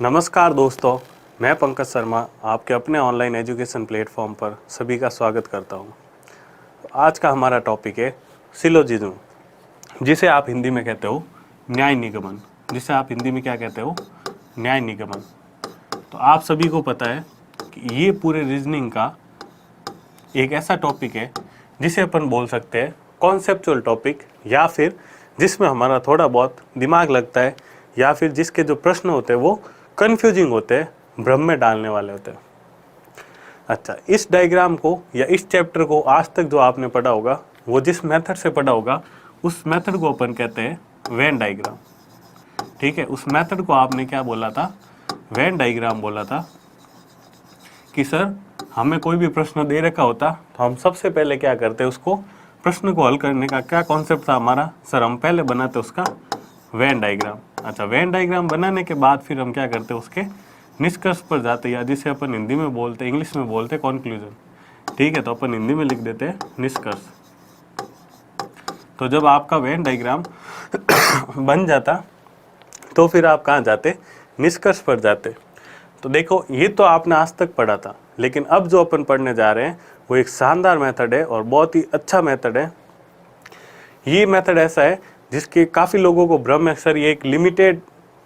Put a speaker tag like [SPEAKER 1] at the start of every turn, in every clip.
[SPEAKER 1] नमस्कार दोस्तों, मैं पंकज शर्मा आपके अपने ऑनलाइन एजुकेशन प्लेटफॉर्म पर सभी का स्वागत करता हूं। आज का हमारा टॉपिक है सिलोजिज्म, जिसे आप हिंदी में कहते हो न्याय निगमन। जिसे आप हिंदी में क्या कहते हो? न्याय निगमन। तो आप सभी को पता है कि ये पूरे रीजनिंग का एक ऐसा टॉपिक है जिसे अपन बोल सकते हैं कॉन्सेप्चुअल टॉपिक, या फिर जिसमें हमारा थोड़ा बहुत दिमाग लगता है, या फिर जिसके जो प्रश्न होते हैं वो कंफ्यूजिंग होते हैं, भ्रम में डालने वाले होते हैं। अच्छा, इस डायग्राम को या इस चैप्टर को आज तक जो आपने पढ़ा होगा, वो जिस मेथड से पढ़ा होगा उस मेथड को अपन कहते हैं वेन डायग्राम। ठीक है, उस मेथड को आपने क्या बोला था? वेन डायग्राम बोला था। कि सर हमें कोई भी प्रश्न दे रखा होता तो हम सबसे पहले क्या करते, उसको प्रश्न को हल करने का क्या कॉन्सेप्ट था हमारा? सर हम पहले बनाते उसका वेन डायग्राम। अच्छा, वेन डायग्राम बनाने के बाद फिर हम क्या करते, उसके निष्कर्ष पर जाते, या जिसे अपन हिंदी में बोलते, इंग्लिश में बोलते कंक्लूजन। ठीक है, तो अपन हिंदी में लिख देते हैं निष्कर्ष। तो जब आपका वेन डायग्राम बन जाता तो फिर आप कहाँ जाते? निष्कर्ष पर जाते। तो देखो, ये तो आपने आज तक पढ़ा था, लेकिन अब जो अपन पढ़ने जा रहे हैं वो एक शानदार मेथड है और बहुत ही अच्छा मेथड है। ये मेथड ऐसा है जिसके काफ़ी लोगों को भ्रम है, सर ये एक लिमिटेड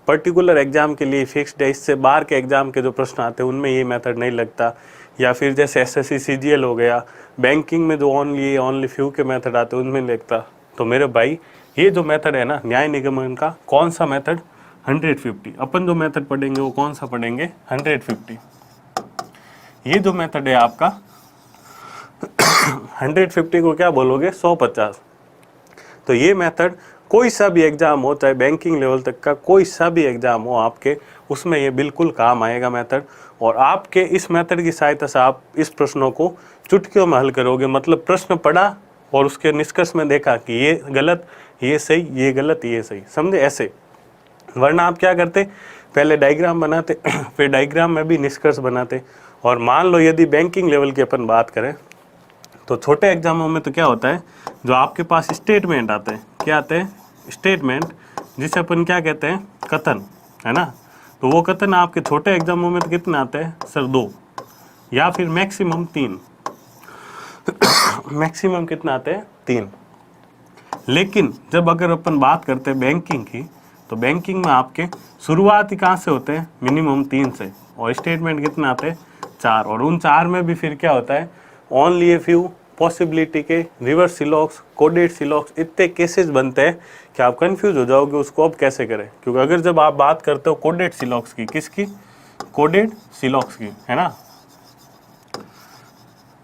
[SPEAKER 1] पर्टिकुलर एग्जाम के लिए फिक्स्ड है, इससे बाहर के एग्जाम के जो प्रश्न आते हैं उनमें ये मेथड नहीं लगता, या फिर जैसे एसएससी सीजीएल हो गया, बैंकिंग में जो ओनली फ्यू के मेथड आते हैं उनमें लगता। तो मेरे भाई, ये जो मेथड है ना न्याय निगमन का, कौन सा मेथड? 150। अपन जो मेथड पढ़ेंगे वो कौन सा पढ़ेंगे? 150। ये जो मेथड है आपका 150 को क्या बोलोगे? 150। तो ये मेथड कोई सा भी एग्जाम हो, चाहे बैंकिंग लेवल तक का कोई सा भी एग्जाम हो आपके, उसमें ये बिल्कुल काम आएगा मेथड। और आपके इस मेथड की सहायता से आप इस प्रश्नों को चुटकियों में हल करोगे। मतलब प्रश्न पढ़ा और उसके निष्कर्ष में देखा कि ये गलत, ये सही, ये गलत, ये सही, समझे? ऐसे। वरना आप क्या करते, पहले डायग्राम बनाते फिर डायग्राम में भी निष्कर्ष बनाते। और मान लो यदि बैंकिंग लेवल की अपन बात करें तो छोटे एग्जामों में तो क्या होता है, जो आपके पास स्टेटमेंट आते हैं, क्या आते हैं? स्टेटमेंट, जिसे अपन क्या कहते हैं? कथन, है ना? तो वो कथन आपके छोटे एग्जामों में तो कितने आते हैं? सर 2 या फिर मैक्सिमम 3। मैक्सिमम कितना आते हैं? 3। लेकिन जब अगर अपन बात करते हैं बैंकिंग की, तो बैंकिंग में आपके शुरुआत ही कहाँ से होते हैं? मिनिमम 3 से। और स्टेटमेंट कितने आते हैं? 4। और उन 4 में भी फिर क्या होता है? ओनली ए फ्यू पॉसिबिलिटी के रिवर्स सिलॉक्स, कोडेड सिलॉक्स, इतने केसेस बनते हैं कि आप कंफ्यूज हो जाओगे उसको अब कैसे करें। क्योंकि अगर जब आप बात करते हो कोडेड सिलॉक्स की, किसकी? कोडेड सिलॉक्स की, है ना,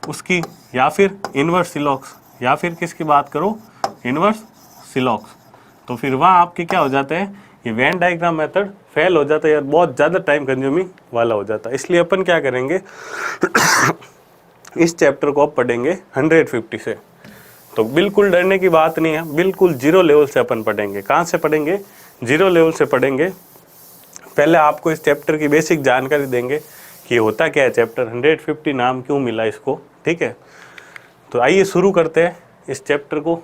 [SPEAKER 1] उसकी, या फिर इनवर्स सिलॉक्स, या फिर किसकी बात करो? इनवर्स सिलॉक्स। तो फिर वहाँ आपके क्या हो जाते हैं? ये वेन डायग्राम मेथड फेल हो जाता है यार, बहुत ज़्यादा टाइम कंज्यूमिंग वाला हो जाता है। इसलिए अपन क्या करेंगे इस चैप्टर को अब पढ़ेंगे 150 से। तो बिल्कुल डरने की बात नहीं है, बिल्कुल जीरो लेवल से अपन पढ़ेंगे। कहाँ से पढ़ेंगे? जीरो लेवल से पढ़ेंगे। पहले आपको इस चैप्टर की बेसिक जानकारी देंगे कि होता क्या है चैप्टर, 150 नाम क्यों मिला इसको। ठीक है, तो आइए शुरू करते हैं इस चैप्टर को।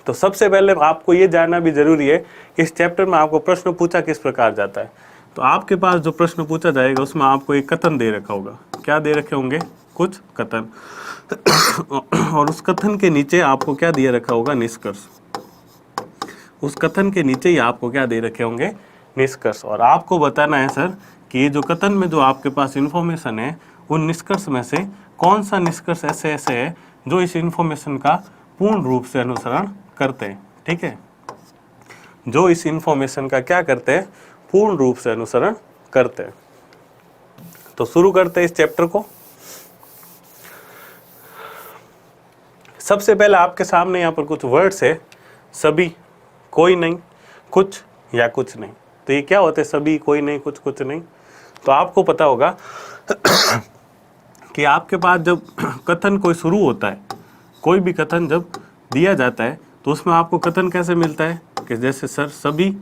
[SPEAKER 1] तो सबसे पहले आपको ये जानना भी जरूरी है कि इस चैप्टर में आपको प्रश्न पूछा किस प्रकार जाता है। तो आपके पास जो प्रश्न पूछा जाएगा उसमें आपको एक कथन दे रखा होगा। क्या दे रखे होंगे? कुछ कथन। और उस कथन के नीचे आपको क्या दिया रखा होगा? निष्कर्ष। उस कथन के नीचे ही आपको क्या दे रखे होंगे? निष्कर्ष। और आपको बताना है सर कि ये जो कथन में जो आपके पास इंफॉर्मेशन है, उन निष्कर्ष में से कौन सा निष्कर्ष ऐसे है जो इस इंफॉर्मेशन का पूर्ण रूप से अनुसरण करते हैं। ठीक है, जो इस इंफॉर्मेशन का क्या करते हैं? पूर्ण रूप से अनुसरण करते हैं। तो शुरू करते हैं इस चैप्टर को। सबसे पहले आपके सामने यहाँ पर कुछ वर्ड्स है, सभी, कोई नहीं, कुछ या कुछ नहीं। तो ये क्या होते हैं? सभी, कोई नहीं, कुछ, कुछ नहीं। तो आपको पता होगा कि आपके पास जब कथन कोई शुरू होता है, कोई भी कथन जब दिया जाता है तो उसमें आपको कथन कैसे मिलता है? कि जैसे सर सभी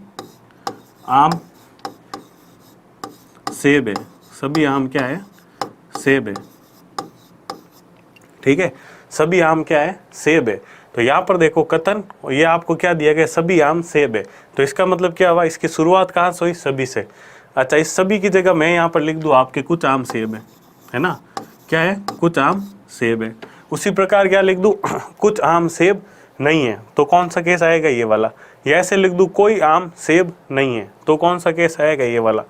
[SPEAKER 1] आम सेब है। सभी आम क्या है? सेब है। ठीक है, सभी आम क्या है? सेब है। तो यहाँ पर देखो कथन, ये आपको क्या दिया गया? सभी आम सेब है। तो इसका मतलब क्या हुआ? इसकी शुरुआत कहाँ से हुई? सभी से। अच्छा, इस सभी की जगह मैं यहाँ पर लिख दूँ आपके कुछ आम सेब है ना, क्या है, कुछ आम सेब है। उसी प्रकार क्या लिख दूँ कुछ आम सेब नहीं है, तो कौन सा केस आएगा, ये वाला। या ऐसे लिख दूँ कोई आम सेब नहीं है, तो कौन सा केस आएगा, ये वाला।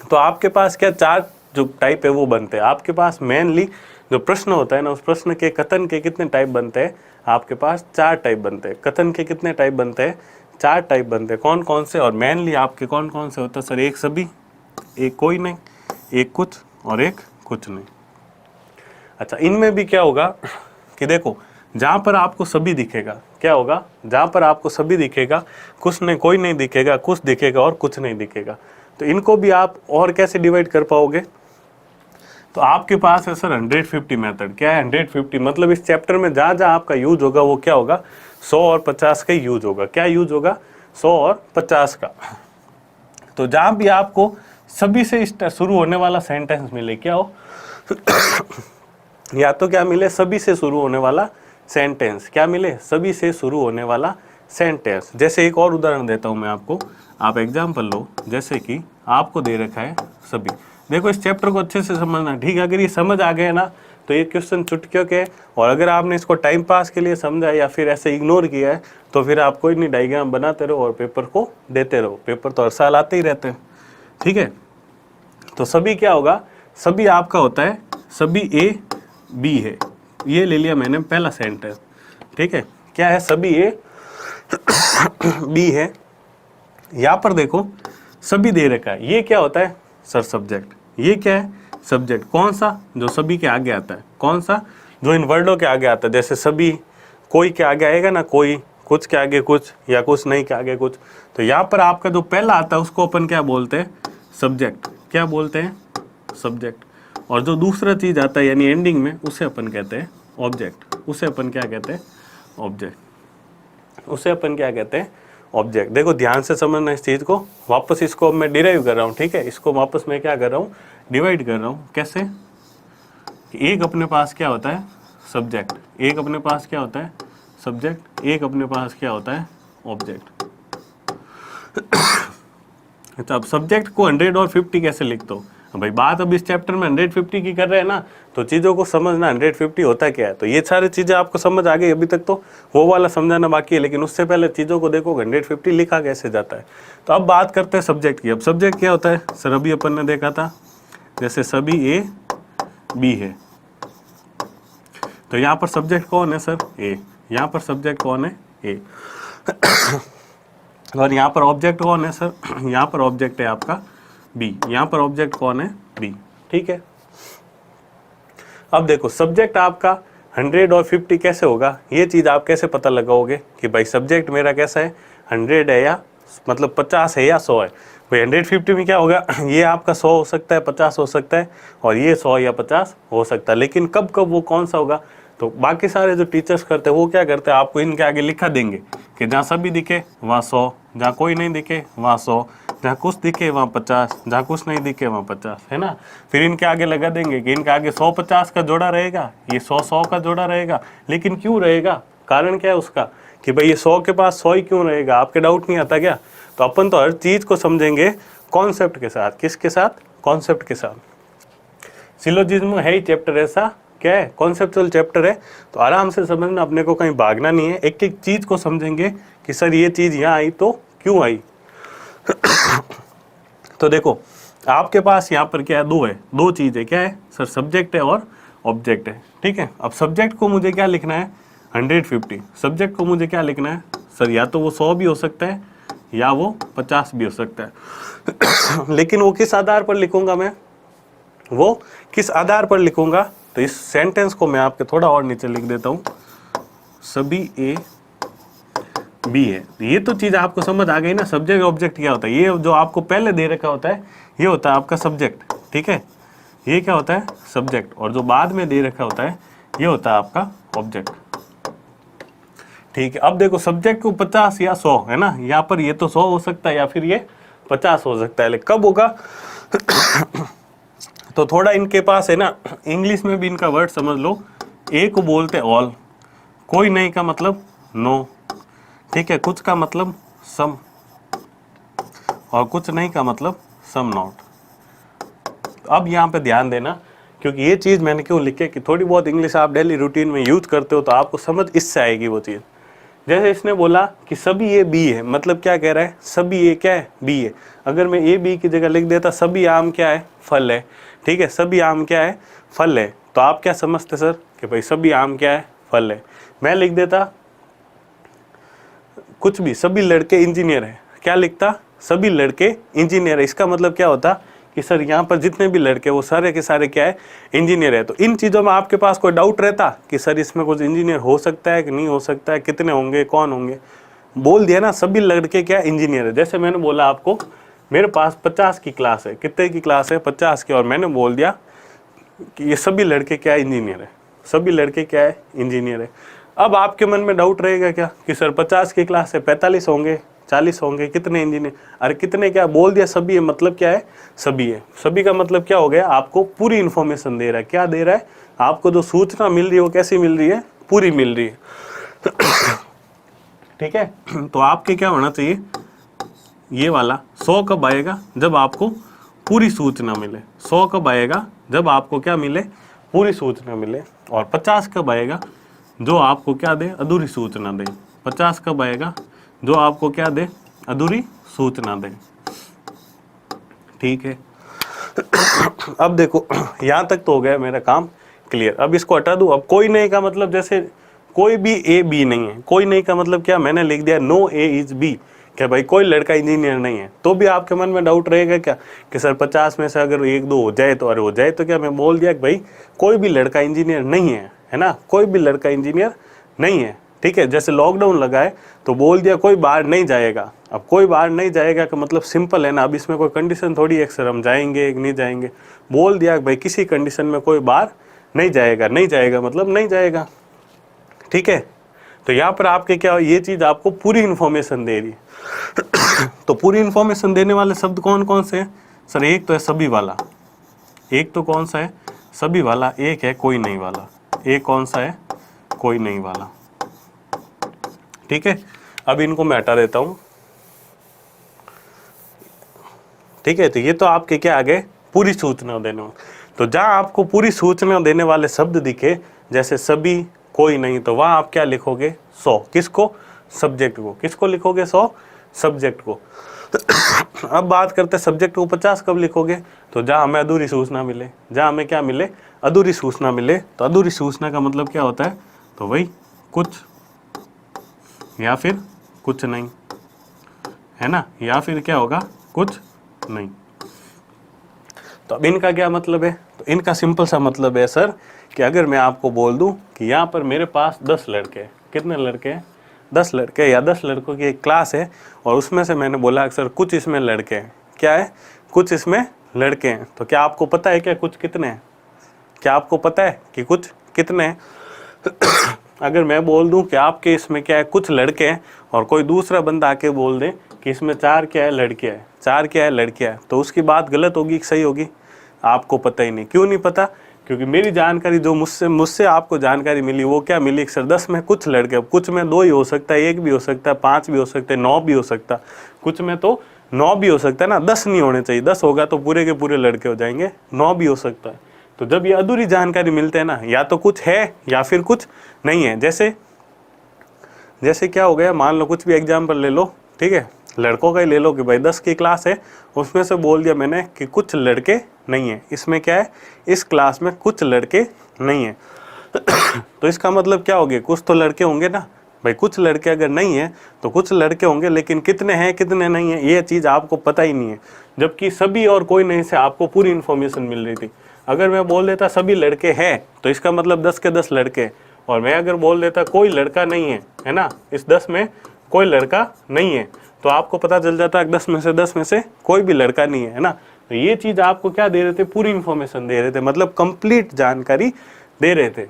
[SPEAKER 1] तो आपके पास क्या चार जो टाइप है वो बनते हैं। आपके पास मेनली जो प्रश्न होता है ना, उस प्रश्न के कथन के कितने टाइप बनते हैं, आपके पास 4 टाइप बनते हैं। कथन के कितने टाइप बनते हैं, 4 टाइप बनते हैं। कौन कौन से, और मेनली आपके कौन कौन से होते हैं सर, एक सभी, एक कोई नहीं, एक कुछ और एक कुछ नहीं। अच्छा, इनमें भी क्या होगा कि देखो, जहाँ पर आपको सभी दिखेगा, क्या होगा, जहाँ पर आपको सभी दिखेगा, कुछ नहीं, कोई नहीं दिखेगा, कुछ दिखेगा और कुछ नहीं दिखेगा, तो इनको भी आप और कैसे डिवाइड कर पाओगे। तो आपके पास है सर 150 मेथड। क्या है 150, मतलब इस चैप्टर में जहाँ जहाँ आपका यूज होगा वो क्या होगा, 100 और 50 का यूज होगा। क्या यूज होगा, 100 और 50 का। तो जहाँ भी आपको सभी से शुरू होने वाला सेंटेंस मिले, क्या हो या तो क्या मिले, सभी से शुरू होने वाला सेंटेंस, क्या मिले, सभी से शुरू होने वाला सेंटेंस। जैसे एक और उदाहरण देता हूँ मैं आपको, आप एग्जाम्पल लो। जैसे कि आपको दे रखा है सभी, देखो इस चैप्टर को अच्छे से समझना, ठीक है। अगर ये समझ आ गए ना तो ये क्वेश्चन चुटकियों के, और अगर आपने इसको टाइम पास के लिए समझा या फिर ऐसे इग्नोर किया है तो फिर आप कोई नहीं, डायग्राम बनाते रहो और पेपर को देते रहो। पेपर तो हर साल आते ही रहते हैं, ठीक है। तो सभी क्या होगा, सभी आपका होता है, सभी ए बी है, ये ले लिया मैंने पहला सेंटेंस, ठीक है। क्या है, सभी ए बी है। यहाँ पर देखो सभी दे रखा है, ये क्या होता है सर, सब्जेक्ट। ये क्या है, सब्जेक्ट। कौन सा, जो सभी के आगे आता है। कौन सा, जो इन वर्डों के आगे आता है। जैसे सभी कोई के आगे आएगा ना, कोई, कुछ के आगे कुछ, या कुछ नहीं के आगे कुछ। तो यहाँ पर आपका जो पहला आता है उसको अपन क्या बोलते हैं, सब्जेक्ट। क्या बोलते हैं, सब्जेक्ट। और जो दूसरा चीज आता है यानी एंडिंग में, उसे अपन कहते हैं ऑब्जेक्ट। उसे अपन क्या कहते हैं, ऑब्जेक्ट। उसे अपन क्या कहते हैं, ऑब्जेक्ट। देखो ध्यान से समझना इस चीज को, वापस इसको मैं डिराइव कर रहा हूँ, ठीक है। इसको वापस मैं क्या कर रहा हूँ, डिवाइड कर रहा हूँ। कैसे, एक अपने पास क्या होता है, सब्जेक्ट। एक अपने पास क्या होता है, सब्जेक्ट। एक अपने पास क्या होता है, ऑब्जेक्ट। अच्छा, अब सब्जेक्ट को 100 और 50 कैसे लिखते हो भाई। बात अब इस चैप्टर में 150 की कर रहे हैं ना, तो चीज़ों को समझना 150 होता क्या है। तो ये सारी चीज़ें आपको समझ आ गई। अभी तक तो वो वाला समझाना बाकी है, लेकिन उससे पहले चीज़ों को देखो 150 लिखा कैसे जाता है। तो अब बात करते हैं सब्जेक्ट की। अब सब्जेक्ट क्या होता है सर, अभी अपन ने देखा था, जैसे सभी ए बी है, तो यहाँ पर सब्जेक्ट कौन है सर, ए। यहाँ पर सब्जेक्ट कौन है, ए। और यहाँ पर ऑब्जेक्ट कौन है सर, यहाँ पर ऑब्जेक्ट है आपका बी। यहाँ पर ऑब्जेक्ट कौन है, बी, ठीक है। अब देखो सब्जेक्ट आपका 100 और 50 कैसे होगा, ये चीज़ आप कैसे पता लगाओगे कि भाई सब्जेक्ट मेरा कैसा है, 100 है या मतलब 50 है या 100 है। भाई 150 में क्या होगा, ये आपका 100 हो सकता है, 50 हो सकता है, और ये 100 या 50 हो सकता है। लेकिन कब कब वो कौन सा होगा, तो बाकी सारे जो टीचर्स करते हैं वो क्या करते हैं, आपको इनके आगे लिखा देंगे कि जहाँ सभी दिखे वहाँ 100, जहाँ कोई नहीं दिखे वहाँ 100, जहाँ कुछ दिखे वहाँ 50, जहाँ कुछ नहीं दिखे वहाँ 50, है ना। फिर इनके आगे लगा देंगे कि इनके आगे 100-50 का जोड़ा रहेगा, ये 100-100 का जोड़ा रहेगा। लेकिन क्यों रहेगा, कारण क्या है उसका, कि भाई ये 100 के पास 100 ही क्यों रहेगा, आपके डाउट नहीं आता क्या। तो अपन तो हर चीज़ को समझेंगे कॉन्सेप्ट के साथ। किसके साथ, कॉन्सेप्ट के साथ। सिलोजिज्म है ही चैप्टर ऐसा, क्या है, कॉन्सेप्चुअल चैप्टर है। तो आराम से समझना, अपने को कहीं भागना नहीं है। एक एक चीज़ को समझेंगे कि सर ये चीज़ यहाँ आई तो क्यों आई। तो देखो आपके पास यहाँ पर क्या है, दो चीज़ है। क्या है सर, सब्जेक्ट है और ऑब्जेक्ट है, ठीक है। अब सब्जेक्ट को मुझे क्या लिखना है, 150। सब्जेक्ट को मुझे क्या लिखना है सर, या तो वो 100 भी हो सकता है या वो 50 भी हो सकता है। लेकिन वो किस आधार पर लिखूंगा मैं, वो किस आधार पर लिखूंगा, तो इस सेंटेंस को मैं आपके थोड़ा और नीचे लिख देता हूँ, सभी ए बी है। ये तो चीज़ आपको समझ आ गई ना, सब्जेक्ट ऑब्जेक्ट क्या होता है। ये जो आपको पहले दे रखा होता है ये होता है आपका सब्जेक्ट, ठीक है। ये क्या होता है, सब्जेक्ट। और जो बाद में दे रखा होता है ये होता है आपका ऑब्जेक्ट, ठीक है। अब देखो सब्जेक्ट को 50 या 100 है ना, यहाँ पर ये तो 100 हो सकता है या फिर ये 50 हो सकता है। लेकिन कब होगा तो थोड़ा इनके पास है ना, इंग्लिश में भी इनका वर्ड समझ लो। ए को बोलते ऑल, कोई नहीं का मतलब नो, ठीक है, कुछ का मतलब सम, और कुछ नहीं का मतलब सम नॉट। अब यहाँ पे ध्यान देना, क्योंकि ये चीज़ मैंने क्यों लिखी है कि थोड़ी बहुत इंग्लिश आप डेली रूटीन में यूज करते हो तो आपको समझ इससे आएगी वो चीज़। जैसे इसने बोला कि सभी ए बी है, मतलब क्या कह रहा है, सभी ए क्या है, बी है। अगर मैं ए बी की जगह लिख देता सभी आम क्या है, फल है, ठीक है, सभी आम क्या है, फल है, तो आप क्या समझते सर कि भाई सभी आम क्या है, फल है। मैं लिख देता कुछ भी, सभी लड़के इंजीनियर है, क्या लिखता, सभी लड़के इंजीनियर है। इसका मतलब क्या होता कि सर यहाँ पर जितने भी लड़के वो सारे के सारे क्या है, इंजीनियर है। तो इन चीज़ों में आपके पास कोई डाउट रहता कि सर इसमें कुछ इंजीनियर हो सकता है कि नहीं हो सकता है, कितने होंगे, कौन होंगे, बोल दिया ना सभी लड़के क्या इंजीनियर है। जैसे मैंने बोला आपको मेरे पास 50 की क्लास है, कितने की क्लास है, 50 की, और मैंने बोल दिया कि ये सभी लड़के क्या है, इंजीनियर है, सभी लड़के क्या है, इंजीनियर है। अब आपके मन में डाउट रहेगा क्या कि सर 50 की क्लास है, 45 होंगे, 40 होंगे, कितने इंजीनियर, अरे कितने, क्या बोल दिया सभी है, मतलब क्या है, सभी है। सभी का मतलब क्या हो गया, आपको पूरी इंफॉर्मेशन दे रहा है। क्या दे रहा है, आपको जो सूचना मिल रही है वो कैसी मिल रही है, पूरी मिल रही है। ठीक है, तो आपके क्या होना चाहिए, ये वाला 100 कब आएगा, जब आपको पूरी सूचना मिले। 100 कब आएगा, जब आपको क्या मिले, पूरी सूचना मिले। और 50 कब आएगा, जो आपको क्या दे, अधूरी सूचना दे। 50 कब आएगा, जो आपको क्या दे, अधूरी सूचना दे। ठीक है, अब देखो यहाँ तक तो हो गया मेरा काम क्लियर। अब इसको हटा दूँ। अब कोई नहीं का मतलब, जैसे कोई भी ए बी नहीं है, कोई नहीं का मतलब क्या, मैंने लिख दिया नो ए इज बी, क्या भाई कोई लड़का इंजीनियर नहीं है। तो भी आपके मन में डाउट रहेगा क्या कि सर 50 में से अगर 1-2 हो जाए तो, अरे हो जाए तो क्या, मैं बोल दिया कि भाई कोई भी लड़का इंजीनियर नहीं है ना, कोई भी लड़का इंजीनियर नहीं है। ठीक है, जैसे लॉकडाउन लगा है तो बोल दिया कोई बाहर नहीं जाएगा। अब कोई बाहर नहीं जाएगा का मतलब सिंपल है ना, अब इसमें कोई कंडीशन थोड़ी है सर हम जाएंगे नहीं जाएंगे। बोल दिया भाई किसी कंडीशन में कोई बाहर नहीं जाएगा, नहीं जाएगा मतलब नहीं जाएगा। ठीक है, तो यहाँ पर आपके क्या, ये चीज़ आपको पूरी इन्फॉर्मेशन दे रही है। तो पूरी इन्फॉर्मेशन देने वाले शब्द कौन कौन से हैं सर, एक तो है सभी वाला, एक तो कौन सा है, सभी वाला, एक है कोई नहीं वाला, एक कौन सा है, कोई नहीं वाला। ठीक है, अब इनको मैं हटा देता हूं। ठीक है, तो ये तो आपके क्या आ गए, पूरी सूचना देने वाले। तो जहां आपको पूरी सूचना देने वाले शब्द दिखे, जैसे सभी, कोई नहीं, तो वहां आप क्या लिखोगे, 100। किसको, सब्जेक्ट को। किसको लिखोगे, 100 सब्जेक्ट को। अब बात करते हैं सब्जेक्ट को 50 कब लिखोगे, तो जहां हमें अधूरी सूचना मिले, जहां हमें क्या मिले, अधूरी सूचना मिले। तो अधूरी सूचना का मतलब क्या होता है, तो वही कुछ या फिर कुछ नहीं, है ना, या फिर क्या होगा, कुछ नहीं। तो अब इनका क्या मतलब है, तो इनका सिंपल सा मतलब है सर कि अगर मैं आपको बोल दूं कि यहाँ पर मेरे पास 10 लड़के हैं, कितने लड़के हैं, 10 लड़के, या 10 लड़कों की एक क्लास है, और उसमें से मैंने बोला सर कुछ इसमें लड़के हैं, क्या है, कुछ इसमें लड़के हैं। तो क्या आपको पता है क्या कुछ कितने हैं, क्या आपको पता है कि कुछ कितने हैं? अगर मैं बोल दूं कि आपके इसमें क्या है, कुछ लड़के हैं, और कोई दूसरा बंदा आके बोल दे कि इसमें 4 क्या है, लड़कियां हैं, 4 क्या है, लड़कियां हैं, तो उसकी बात गलत होगी कि सही होगी, आपको पता ही नहीं। क्यों नहीं पता, क्योंकि मेरी जानकारी जो मुझसे आपको जानकारी मिली वो क्या मिली, सर 10 में कुछ लड़के, कुछ में 2 ही हो सकता है, 1 भी हो सकता है, 5 भी हो सकते हैं, 9 भी हो सकता है, कुछ में तो 9 भी हो सकता है ना, 10 नहीं होने चाहिए, 10 होगा तो पूरे के पूरे लड़के हो जाएंगे, 9 भी हो सकता है। तो जब ये अधूरी जानकारी मिलते हैं ना, या तो कुछ है या फिर कुछ नहीं है। जैसे क्या हो गया, मान लो कुछ भी एग्जाम्पल ले लो, ठीक है, लड़कों का ही ले लो कि भाई 10 की क्लास है, उसमें से बोल दिया मैंने कि कुछ लड़के नहीं है, इसमें क्या है, इस क्लास में कुछ लड़के नहीं है। तो इसका मतलब क्या हो गया, कुछ तो लड़के होंगे ना भाई, कुछ लड़के अगर नहीं है तो कुछ लड़के होंगे, लेकिन कितने हैं कितने नहीं है ये चीज़ आपको पता ही नहीं है। जबकि सभी और कोई नहीं से आपको पूरी इन्फॉर्मेशन मिल रही थी। अगर मैं बोल देता सभी लड़के हैं तो इसका मतलब 10 के 10 लड़के, और मैं अगर बोल देता कोई लड़का नहीं है ना, इस 10 में कोई लड़का नहीं है, तो आपको पता चल जाता है 10 में से कोई भी लड़का नहीं है ना। तो ये चीज़ आपको क्या दे रहे थे, पूरी इन्फॉर्मेशन दे रहे थे, मतलब कंप्लीट जानकारी दे रहे थे।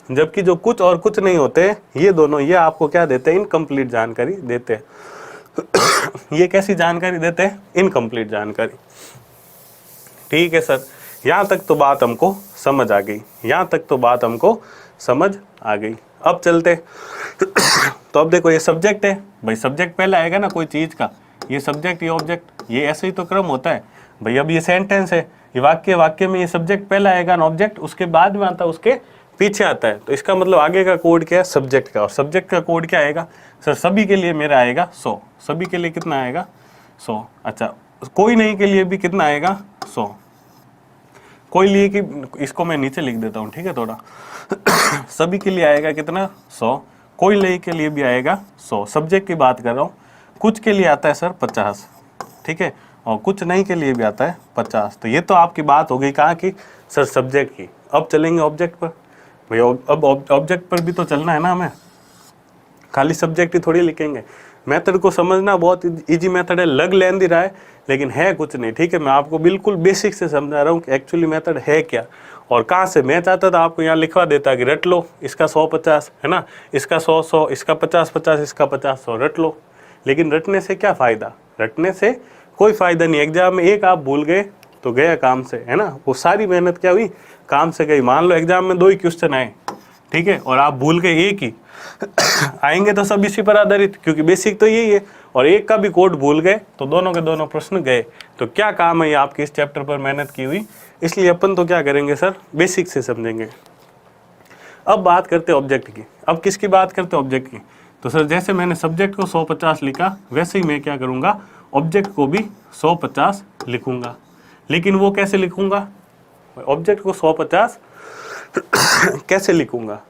[SPEAKER 1] जबकि जो कुछ और कुछ नहीं होते, ये दोनों, ये आपको क्या देते हैं, इनकम्प्लीट जानकारी देते हैं। ये कैसी जानकारी देते हैं, इनकम्प्लीट जानकारी। ठीक है सर, यहाँ तक तो बात हमको समझ आ गई, यहाँ तक तो बात हमको समझ आ गई। अब चलते तो अब देखो ये सब्जेक्ट है भाई, सब्जेक्ट पहले आएगा ना कोई चीज़ का, ये सब्जेक्ट, ये ऑब्जेक्ट, ये ऐसे ही तो क्रम होता है भाई। अब ये सेंटेंस है, ये वाक्य में ये सब्जेक्ट पहला आएगा ना ऑब्जेक्ट उसके बाद में आता है, उसके पीछे आता है। तो इसका मतलब आगे का कोड क्या है, सब्जेक्ट का। और सब्जेक्ट का कोड क्या आएगा सर, सभी के लिए मेरा आएगा 100। सभी के लिए कितना आएगा 100। अच्छा, कोई नहीं के लिए भी कितना आएगा 100। कोई लिए कि इसको मैं नीचे लिख देता हूँ, ठीक है थोड़ा। सभी के लिए आएगा कितना 100, कोई नहीं के लिए भी आएगा 100। सब्जेक्ट की बात कर रहा हूँ। कुछ के लिए आता है सर 50, ठीक है, और कुछ नहीं के लिए भी आता है 50। तो ये तो आपकी बात हो गई कहाँ की सर, सब्जेक्ट की। अब चलेंगे ऑब्जेक्ट पर भैया। अब ऑब्जेक्ट पर भी तो चलना है ना हमें, खाली सब्जेक्ट ही थोड़ी लिखेंगे। मेथड को समझना बहुत इजी मेथड है, लग लेंदी रहा है लेकिन है कुछ नहीं, ठीक है। मैं आपको बिल्कुल बेसिक से समझा रहा हूँ कि एक्चुअली मेथड है क्या और कहाँ से। मैं चाहता था आपको यहाँ लिखवा देता कि रट लो, इसका 100-50 है ना, इसका 100-100, इसका 50-50, इसका 50-100 रट लो। लेकिन रटने से क्या फ़ायदा, रटने से कोई फ़ायदा नहीं। एग्जाम में एक आप भूल गए तो गया काम से, है ना। वो सारी मेहनत क्या हुई, काम से गई। मान लो एग्जाम में 2 ही क्वेश्चन आए, ठीक है, और आप भूल गए एक ही। आएंगे तो सब इसी पर आधारित, क्योंकि बेसिक तो यही है। और एक का भी कोड भूल गए तो दोनों के दोनों प्रश्न गए। तो क्या काम है ये आपके इस चैप्टर पर मेहनत की हुई। इसलिए अपन तो क्या करेंगे सर, बेसिक से समझेंगे। अब बात करते हैं ऑब्जेक्ट की। अब किसकी बात करते हैं, ऑब्जेक्ट की। तो सर जैसे मैंने सब्जेक्ट को 100-50 लिखा, वैसे ही मैं क्या करूँगा, ऑब्जेक्ट को भी 100-50 लिखूँगा। लेकिन वो कैसे लिखूँगा, ऑब्जेक्ट को 100-50 कैसे लिखूँगा,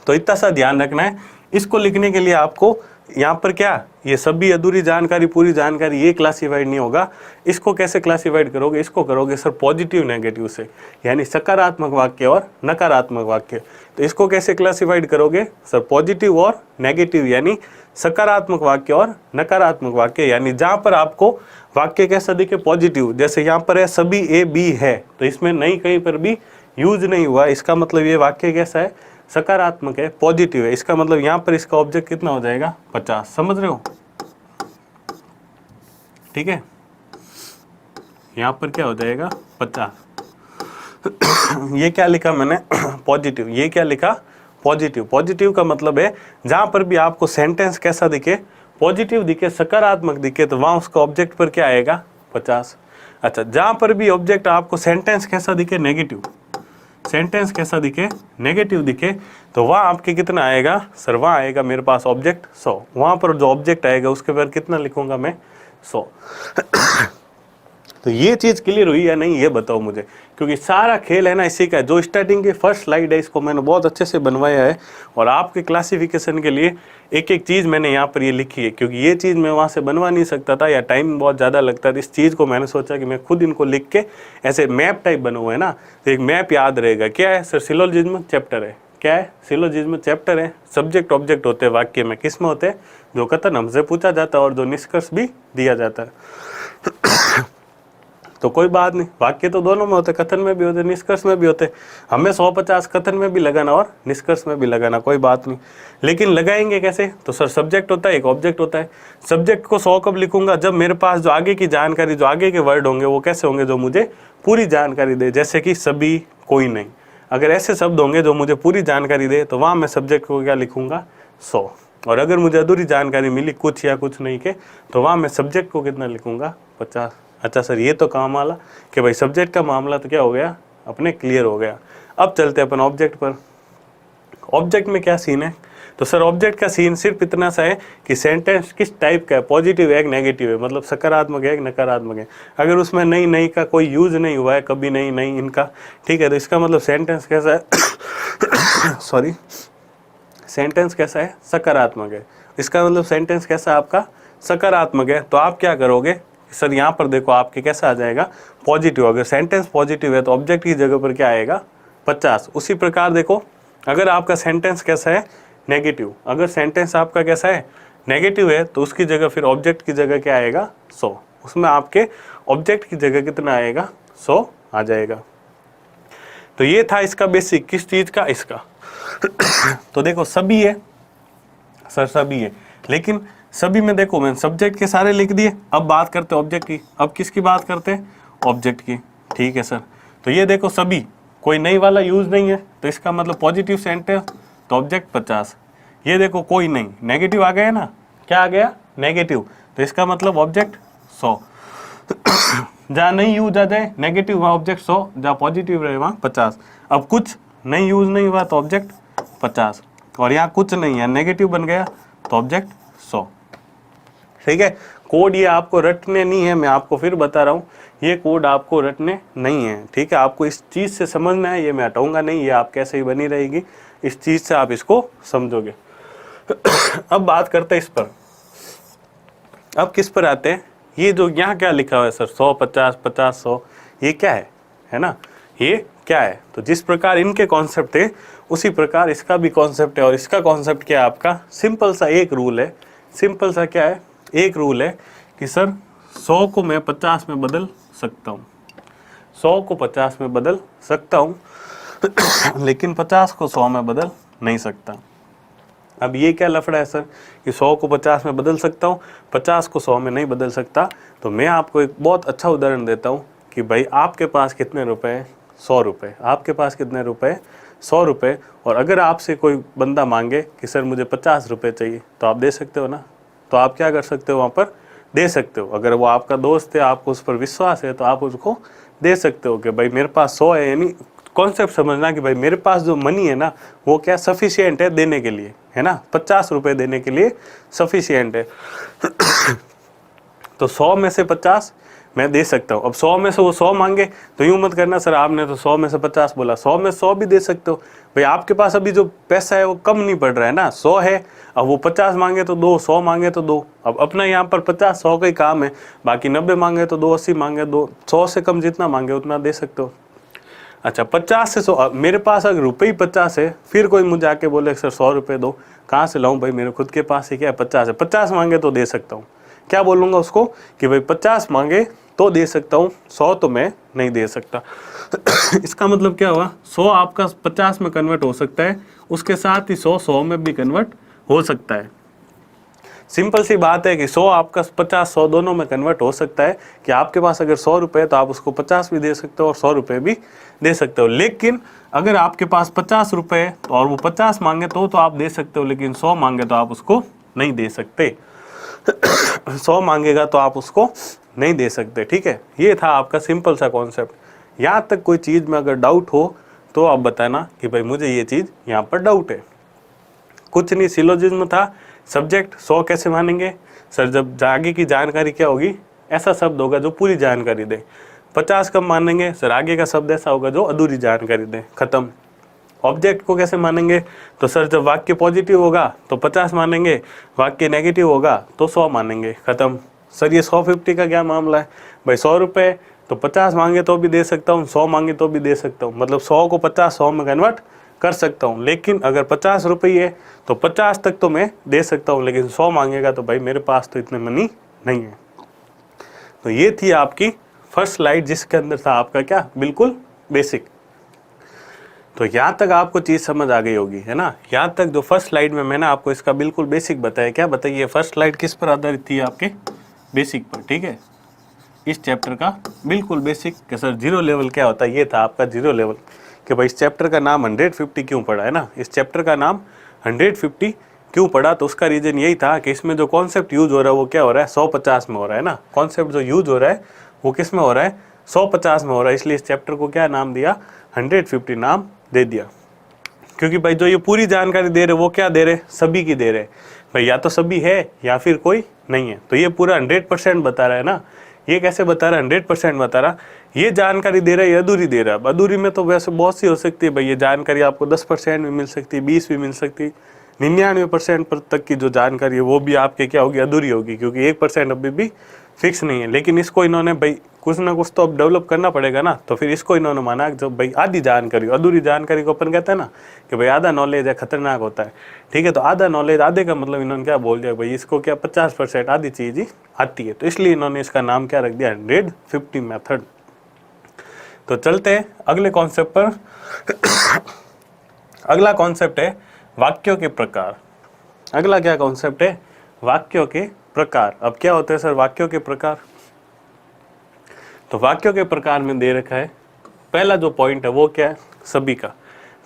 [SPEAKER 1] तो इतना सा ध्यान रखना है। इसको लिखने के लिए आपको यहाँ पर क्या, ये सभी अधूरी जानकारी पूरी जानकारी ये क्लासिफाइड नहीं होगा। इसको कैसे क्लासिफाइड करोगे, इसको करोगे सर पॉजिटिव नेगेटिव से, यानी सकारात्मक वाक्य और नकारात्मक वाक्य। तो इसको कैसे क्लासिफाइड करोगे सर, पॉजिटिव और नेगेटिव, यानी सकारात्मक वाक्य और नकारात्मक वाक्य। यानी जहाँ पर आपको वाक्य कैसा दिखे पॉजिटिव, जैसे यहाँ पर है सभी ए बी है, तो इसमें नहीं कहीं पर भी यूज नहीं हुआ, इसका मतलब ये वाक्य कैसा है, सकारात्मक है, पॉजिटिव है। इसका मतलब यहाँ पर इसका ऑब्जेक्ट कितना हो जाएगा 50, समझ रहे हो, ठीक है। यहाँ पर क्या हो जाएगा 50। ये क्या लिखा मैंने पॉजिटिव, ये क्या लिखा पॉजिटिव। पॉजिटिव का मतलब है जहाँ पर भी आपको सेंटेंस कैसा दिखे, पॉजिटिव दिखे, सकारात्मक दिखे, तो वहाँ उसका ऑब्जेक्ट पर क्या आएगा 50। अच्छा, जहाँ पर भी ऑब्जेक्ट आपको सेंटेंस कैसा दिखे नेगेटिव, सेंटेंस कैसा दिखे नेगेटिव दिखे, तो वहाँ आपके कितना आएगा सर, वहाँ आएगा मेरे पास ऑब्जेक्ट 100। वहाँ पर जो ऑब्जेक्ट आएगा उसके बाद कितना लिखूंगा मैं 100। तो ये चीज़ क्लियर हुई या नहीं ये बताओ मुझे, क्योंकि सारा खेल है ना इसी का। जो स्टार्टिंग की फर्स्ट स्लाइड है इसको मैंने बहुत अच्छे से बनवाया है और आपके क्लासिफिकेशन के लिए एक एक चीज़ मैंने यहाँ पर ये लिखी है, क्योंकि ये चीज़ मैं वहाँ से बनवा नहीं सकता था या टाइम बहुत ज़्यादा लगता था। इस चीज़ को मैंने सोचा कि मैं खुद इनको लिख के ऐसे मैप टाइप बना हुआ है ना, तो एक मैप याद रहेगा। क्या है सर, सिलोजिज्म चैप्टर है। क्या है, सिलोजिज्म चैप्टर है। सब्जेक्ट ऑब्जेक्ट होते हैं वाक्य में, किस में होते हैं, जो कथन हमसे पूछा जाता है और जो निष्कर्ष भी दिया जाता है। तो कोई बात नहीं, वाक्य तो दोनों में होते, कथन में भी होते, निष्कर्ष में भी होते। हमें 100-50 कथन में भी लगाना और निष्कर्ष में भी लगाना, कोई बात नहीं। लेकिन लगाएंगे कैसे, तो सर सब्जेक्ट होता है, एक ऑब्जेक्ट होता है। सब्जेक्ट को 100 कब लिखूंगा, जब मेरे पास जो आगे की जानकारी, जो आगे के वर्ड होंगे वो कैसे होंगे, जो मुझे पूरी जानकारी दे, जैसे कि सभी, कोई नहीं। अगर ऐसे शब्द होंगे जो मुझे पूरी जानकारी दे, तो वहाँ मैं सब्जेक्ट को क्या लिखूंगा 100। और अगर मुझे अधूरी जानकारी मिली कुछ या कुछ नहीं के, तो वहाँ मैं सब्जेक्ट को कितना लिखूंगा 50। अच्छा सर, ये तो काम वाला कि भाई सब्जेक्ट का मामला तो क्या हो गया अपने क्लियर हो गया। अब चलते हैं अपन ऑब्जेक्ट पर। ऑब्जेक्ट में क्या सीन है, तो सर ऑब्जेक्ट का सीन सिर्फ इतना सा है कि सेंटेंस किस टाइप का है, पॉजिटिव है नेगेटिव है, मतलब सकारात्मक है नकारात्मक है। अगर उसमें नहीं का कोई यूज नहीं हुआ है कभी, नहीं इनका, ठीक है, तो इसका मतलब सेंटेंस कैसा है सॉरी, सेंटेंस कैसा है, सकारात्मक है। इसका मतलब सेंटेंस कैसा आपका सकारात्मक है। तो आप क्या करोगे सर, यहाँ पर देखो आपके कैसा आ जाएगा पॉजिटिव। अगर सेंटेंस पॉजिटिव है तो ऑब्जेक्ट की जगह पर क्या आएगा 50। उसी प्रकार देखो, अगर आपका सेंटेंस कैसा है नेगेटिव, अगर सेंटेंस आपका कैसा है नेगेटिव है, तो उसकी जगह फिर ऑब्जेक्ट की जगह क्या आएगा 100। उसमें आपके ऑब्जेक्ट की जगह कितना आएगा 100 आ जाएगा। तो ये था इसका बेसिक, किस चीज़ का, इसका। तो देखो सभी है सर, सभी है, लेकिन सभी में देखो मैंने सब्जेक्ट के सारे लिख दिए। अब बात करते हैं ऑब्जेक्ट की। अब किसकी बात करते हैं, ऑब्जेक्ट की, ठीक है सर। तो ये देखो सभी, कोई नई वाला यूज नहीं है, तो इसका मतलब पॉजिटिव सेंटेंस, तो ऑब्जेक्ट 50। ये देखो कोई नहीं, नेगेटिव आ गया ना, क्या आ गया नेगेटिव, तो इसका मतलब ऑब्जेक्ट 100। जहाँ नहीं यूज आ जाए नेगेटिव वहाँ ऑब्जेक्ट 100, जहाँ पॉजिटिव रहे वहाँ 50। अब कुछ नहीं यूज नहीं हुआ तो ऑब्जेक्ट 50, और यहाँ कुछ नहीं है नेगेटिव बन गया तो ऑब्जेक्ट 100। ठीक है, कोड ये आपको रटने नहीं है, मैं आपको फिर बता रहा हूँ, ये कोड आपको रटने नहीं है। ठीक है, आपको इस चीज़ से समझना है, ये मैं हटाऊंगा नहीं, ये आप कैसे ही बनी रहेगी, इस चीज़ से आप इसको समझोगे। अब बात करते हैं इस पर। अब किस पर आते हैं, ये जो यहाँ क्या लिखा हुआ है सर 100 50 50 100, ये क्या है ना, ये क्या है? तो जिस प्रकार इनके कॉन्सेप्ट थे उसी प्रकार इसका भी कॉन्सेप्ट है। और इसका कॉन्सेप्ट क्या है आपका, सिंपल सा एक रूल है, सिंपल सा क्या है, एक रूल है कि सर 100 को मैं 50 में बदल सकता हूँ, 100 को 50 में बदल सकता हूँ, लेकिन 50 को 100 में बदल नहीं सकता। अब ये क्या लफड़ा है सर कि 100 को 50 में बदल सकता हूँ, 50 को 100 में नहीं बदल सकता? तो मैं आपको एक बहुत अच्छा उदाहरण देता हूँ कि भाई आपके पास कितने रुपए, 100 रुपये, आपके पास कितने रुपए, 100 रुपये, और अगर आपसे कोई बंदा मांगे कि सर मुझे 50 रुपये चाहिए, तो आप दे सकते हो ना? तो आप क्या कर सकते हो, वहाँ पर दे सकते हो। अगर वो आपका दोस्त है, आपको उस पर विश्वास है, तो आप उसको दे सकते हो कि भाई मेरे पास 100 है, यानी कॉन्सेप्ट समझना कि भाई मेरे पास जो मनी है ना वो क्या सफिशिएंट है देने के लिए, है ना, 50 रुपये देने के लिए सफिशिएंट है। तो 100 में से 50 मैं दे सकता हूँ। अब 100 में से वो 100 मांगे तो यूँ मत करना सर आपने तो 100 में से 50 बोला, 100 में 100 भी दे सकते हो भाई, आपके पास अभी जो पैसा है वो कम नहीं पड़ रहा है ना, 100 है, अब वो 50 मांगे तो 2, 100 मांगे तो 2। अब अपना यहाँ पर 50 100 का ही काम है, बाकी 90 मांगे तो 2, 80 मांगे 2, 100 से कम जितना मांगे उतना दे सकते हो। अच्छा 50 से 100, मेरे पास अगर रुपये ही 50 है, फिर कोई मुझे आके बोले सर 100 रुपये दो, कहाँ से लाऊं भाई, मेरे खुद के पास ही क्या है 50 है, 50 मांगे तो दे सकता हूँ। क्या बोलूँगा उसको कि भाई 50 मांगे तो दे सकता हूँ, 100 तो मैं नहीं दे सकता। इसका मतलब क्या हुआ, 100 आपका 50 में कन्वर्ट हो सकता है, उसके साथ ही 100 100 में भी कन्वर्ट हो सकता है। सिंपल सी बात है कि 100 आपका 50 100 दोनों में कन्वर्ट हो सकता है कि आपके पास अगर 100 रुपये तो आप उसको 50 भी दे सकते हो और 100 रुपये भी दे सकते हो। लेकिन अगर आपके पास 50 रुपये और वो 50 मांगे तो आप दे सकते हो, लेकिन 100 मांगे तो आप उसको नहीं दे सकते। 100 मांगेगा तो आप उसको नहीं दे सकते। ठीक है, ये था आपका सिंपल सा कॉन्सेप्ट। यहाँ तक कोई चीज़ में अगर डाउट हो तो आप बताना कि भाई मुझे ये चीज़ यहाँ पर डाउट है। कुछ नहीं, सिलोजिज्म था। सब्जेक्ट 100 कैसे मानेंगे सर, जब आगे की जानकारी क्या होगी, ऐसा शब्द होगा जो पूरी जानकारी दे। 50 कब मानेंगे सर, आगे का शब्द ऐसा होगा जो अधूरी जानकारी दे, खत्म। ऑब्जेक्ट को कैसे मानेंगे, तो सर जब वाक्य पॉजिटिव होगा तो 50 मानेंगे, वाक्य नेगेटिव होगा तो 100 मानेंगे, खत्म। सर ये 150 का क्या मामला है भाई, 100 रुपये तो 50 मांगे तो भी दे सकता हूँ, 100 मांगे तो भी दे सकता हूँ, मतलब 100 को 50 100 में कन्वर्ट कर सकता हूँ। लेकिन अगर 50 रुपये है तो 50 तक तो मैं दे सकता हूँ, लेकिन 100 मांगेगा तो भाई मेरे पास तो इतने मनी नहीं है। तो ये थी आपकी फर्स्ट स्लाइड, जिसके अंदर था आपका क्या, बिल्कुल बेसिक। तो यहाँ तक आपको चीज़ समझ आ गई होगी, है ना। यहाँ तक जो फर्स्ट स्लाइड में मैंने आपको इसका बिल्कुल बेसिक बताया। क्या बताइए, फर्स्ट स्लाइड किस पर आधारित थी, आपके बेसिक पर। ठीक है, इस चैप्टर का बिल्कुल बेसिक कि सर जीरो लेवल क्या होता है, ये था आपका जीरो लेवल। कि भाई इस चैप्टर का नाम 150 क्यों पड़ा है ना, इस चैप्टर का नाम 150 क्यों पड़ा, तो उसका रीज़न यही था कि इसमें जो कॉन्सेप्ट यूज हो रहा है वो क्या हो रहा है, 150 में हो रहा है ना। कॉन्सेप्ट जो यूज हो रहा है वो किस में हो रहा है, 150 में हो रहा है। इसलिए इस चैप्टर को क्या नाम दिया, 150 नाम दे दिया। क्योंकि भाई जो ये पूरी जानकारी दे रहे वो क्या दे रहे, सभी की दे रहे भाई, या तो सभी है या फिर कोई नहीं है। तो ये पूरा 100% बता रहा है ना। ये कैसे बता रहा है, 100% बता रहा, ये जानकारी दे रहा है, ये अधूरी दे रहा है। अब अधूरी में तो वैसे बहुत सी हो सकती है भाई, ये जानकारी आपको 10% भी मिल सकती है, 20 भी मिल सकती है, 99% पर तक की जो जानकारी है वो भी आपके क्या होगी, अधूरी होगी, क्योंकि 1% अभी भी फिक्स नहीं है। लेकिन इसको इन्होंने भाई कुछ ना कुछ तो अब डेवलप करना पड़ेगा ना, तो फिर इसको इन्होंने माना कि जब भाई आधी जानकारी, अधूरी जानकारी को अपन कहते हैं ना कि भाई आधा नॉलेज है खतरनाक होता है। ठीक है, तो आधा नॉलेज, आधे का मतलब इन्होंने क्या बोल दिया भाई, इसको क्या 50% आधी चीज़ ही आती है, तो इसलिए इन्होंने इसका नाम क्या रख दिया, 150 मेथड। तो चलते हैं अगले कॉन्सेप्ट पर। अगला कॉन्सेप्ट है वाक्यों के प्रकार। अगला क्या कॉन्सेप्ट है, वाक्यों के प्रकार। अब क्या होता है सर वाक्यों के प्रकार, तो वाक्यों के प्रकार में दे रखा है, पहला जो पॉइंट है वो क्या है, सभी का।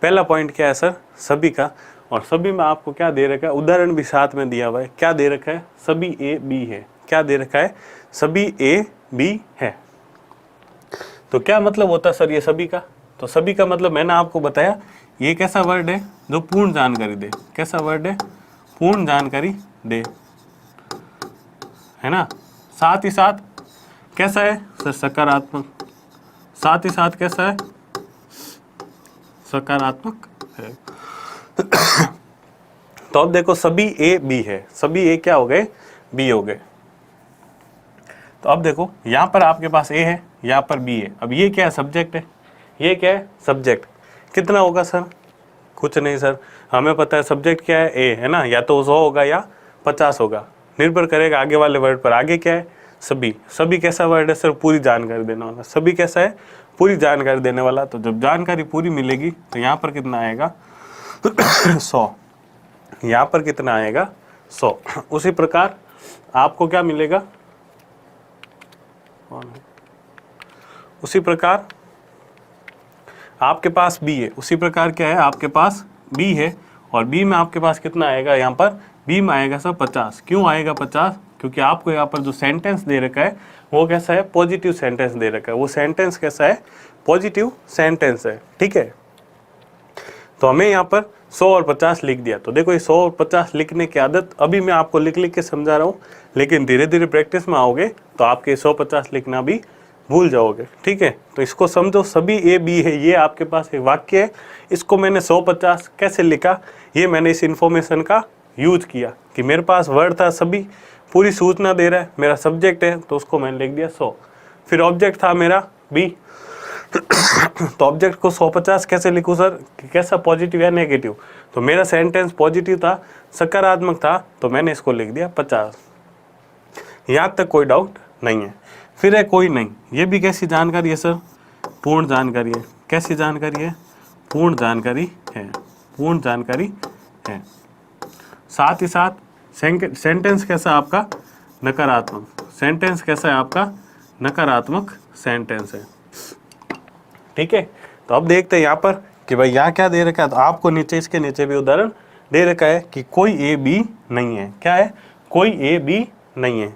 [SPEAKER 1] पहला पॉइंट क्या है सर, सभी का। और सभी में आपको क्या दे रखा है, उदाहरण भी साथ में दिया हुआ है। क्या दे रखा है, सभी ए बी है, क्या दे रखा है, सभी ए बी है। तो क्या मतलब होता है सर ये सभी का, तो सभी का मतलब मैंने आपको बताया ये कैसा वर्ड है जो पूर्ण जानकारी दे, कैसा वर्ड है, पूर्ण जानकारी दे, है ना। साथ ही साथ कैसा है सर, सकारात्मक, साथ ही साथ कैसा है, सकारात्मक है। तो अब देखो सभी ए बी है, सभी ए क्या हो गए, बी हो गए। तो अब देखो यहाँ पर आपके पास ए है, यहाँ पर बी है। अब ये क्या है, सब्जेक्ट है, ये क्या है, सब्जेक्ट। कितना होगा सर, कुछ नहीं सर, हमें पता है सब्जेक्ट क्या है, ए है ना, या तो 100 होगा या 50 होगा, निर्भर करेगा आगे वाले वर्ड पर। आगे क्या है, सभी। सभी कैसा वर्ड है सर, पूरी जानकारी देने वाला। सभी कैसा है, पूरी जानकारी देने वाला। तो जब जानकारी पूरी मिलेगी तो यहाँ पर कितना आएगा 100, यहाँ पर कितना आएगा 100। उसी प्रकार आपको क्या मिलेगा, उसी प्रकार आपके पास बी है, उसी प्रकार क्या है, आपके पास बी है, और बी में आपके पास कितना आएगा, यहाँ पर बी में आएगा सर 50। क्यों आएगा 50, क्योंकि आपको यहाँ पर जो सेंटेंस दे रखा है वो कैसा है, पॉजिटिव सेंटेंस दे रखा है। वो सेंटेंस कैसा है, पॉजिटिव सेंटेंस है, ठीक है। तो हमें यहाँ पर 100 और 50 लिख दिया। तो देखो ये 100 और 50 लिखने की आदत अभी मैं आपको लिख लिख के समझा रहा हूँ, लेकिन धीरे धीरे प्रैक्टिस में आओगे तो आपके 150 लिखना भी भूल जाओगे, ठीक है। तो इसको समझो, सभी ए बी है, ये आपके पास एक वाक्य है। इसको मैंने 150 कैसे लिखा, ये मैंने इस इन्फॉर्मेशन का यूज किया कि मेरे पास वर्ड था सभी, पूरी सूचना दे रहा है, मेरा सब्जेक्ट है तो उसको मैंने लिख दिया 100। फिर ऑब्जेक्ट था मेरा बी, तो ऑब्जेक्ट को 150 कैसे लिखूं सर, कि कैसा, पॉजिटिव या नेगेटिव। तो मेरा सेंटेंस पॉजिटिव था, सकारात्मक था, तो मैंने इसको लिख दिया 50। यहाँ तक कोई डाउट नहीं है। फिर है कोई नहीं, ये भी कैसी जानकारी है सर, पूर्ण जानकारी है। कैसी जानकारी है, पूर्ण जानकारी है, पूर्ण जानकारी है। साथ ही साथ सेंटेंस कैसा आपका, नकारात्मक। सेंटेंस कैसा है आपका, नकारात्मक सेंटेंस है, ठीक है। तो अब देखते हैं यहाँ पर कि भाई यहाँ क्या दे रखा है। तो आपको नीचे, इसके नीचे भी उदाहरण दे रखा है कि कोई ए बी नहीं है। क्या है, कोई ए बी नहीं है।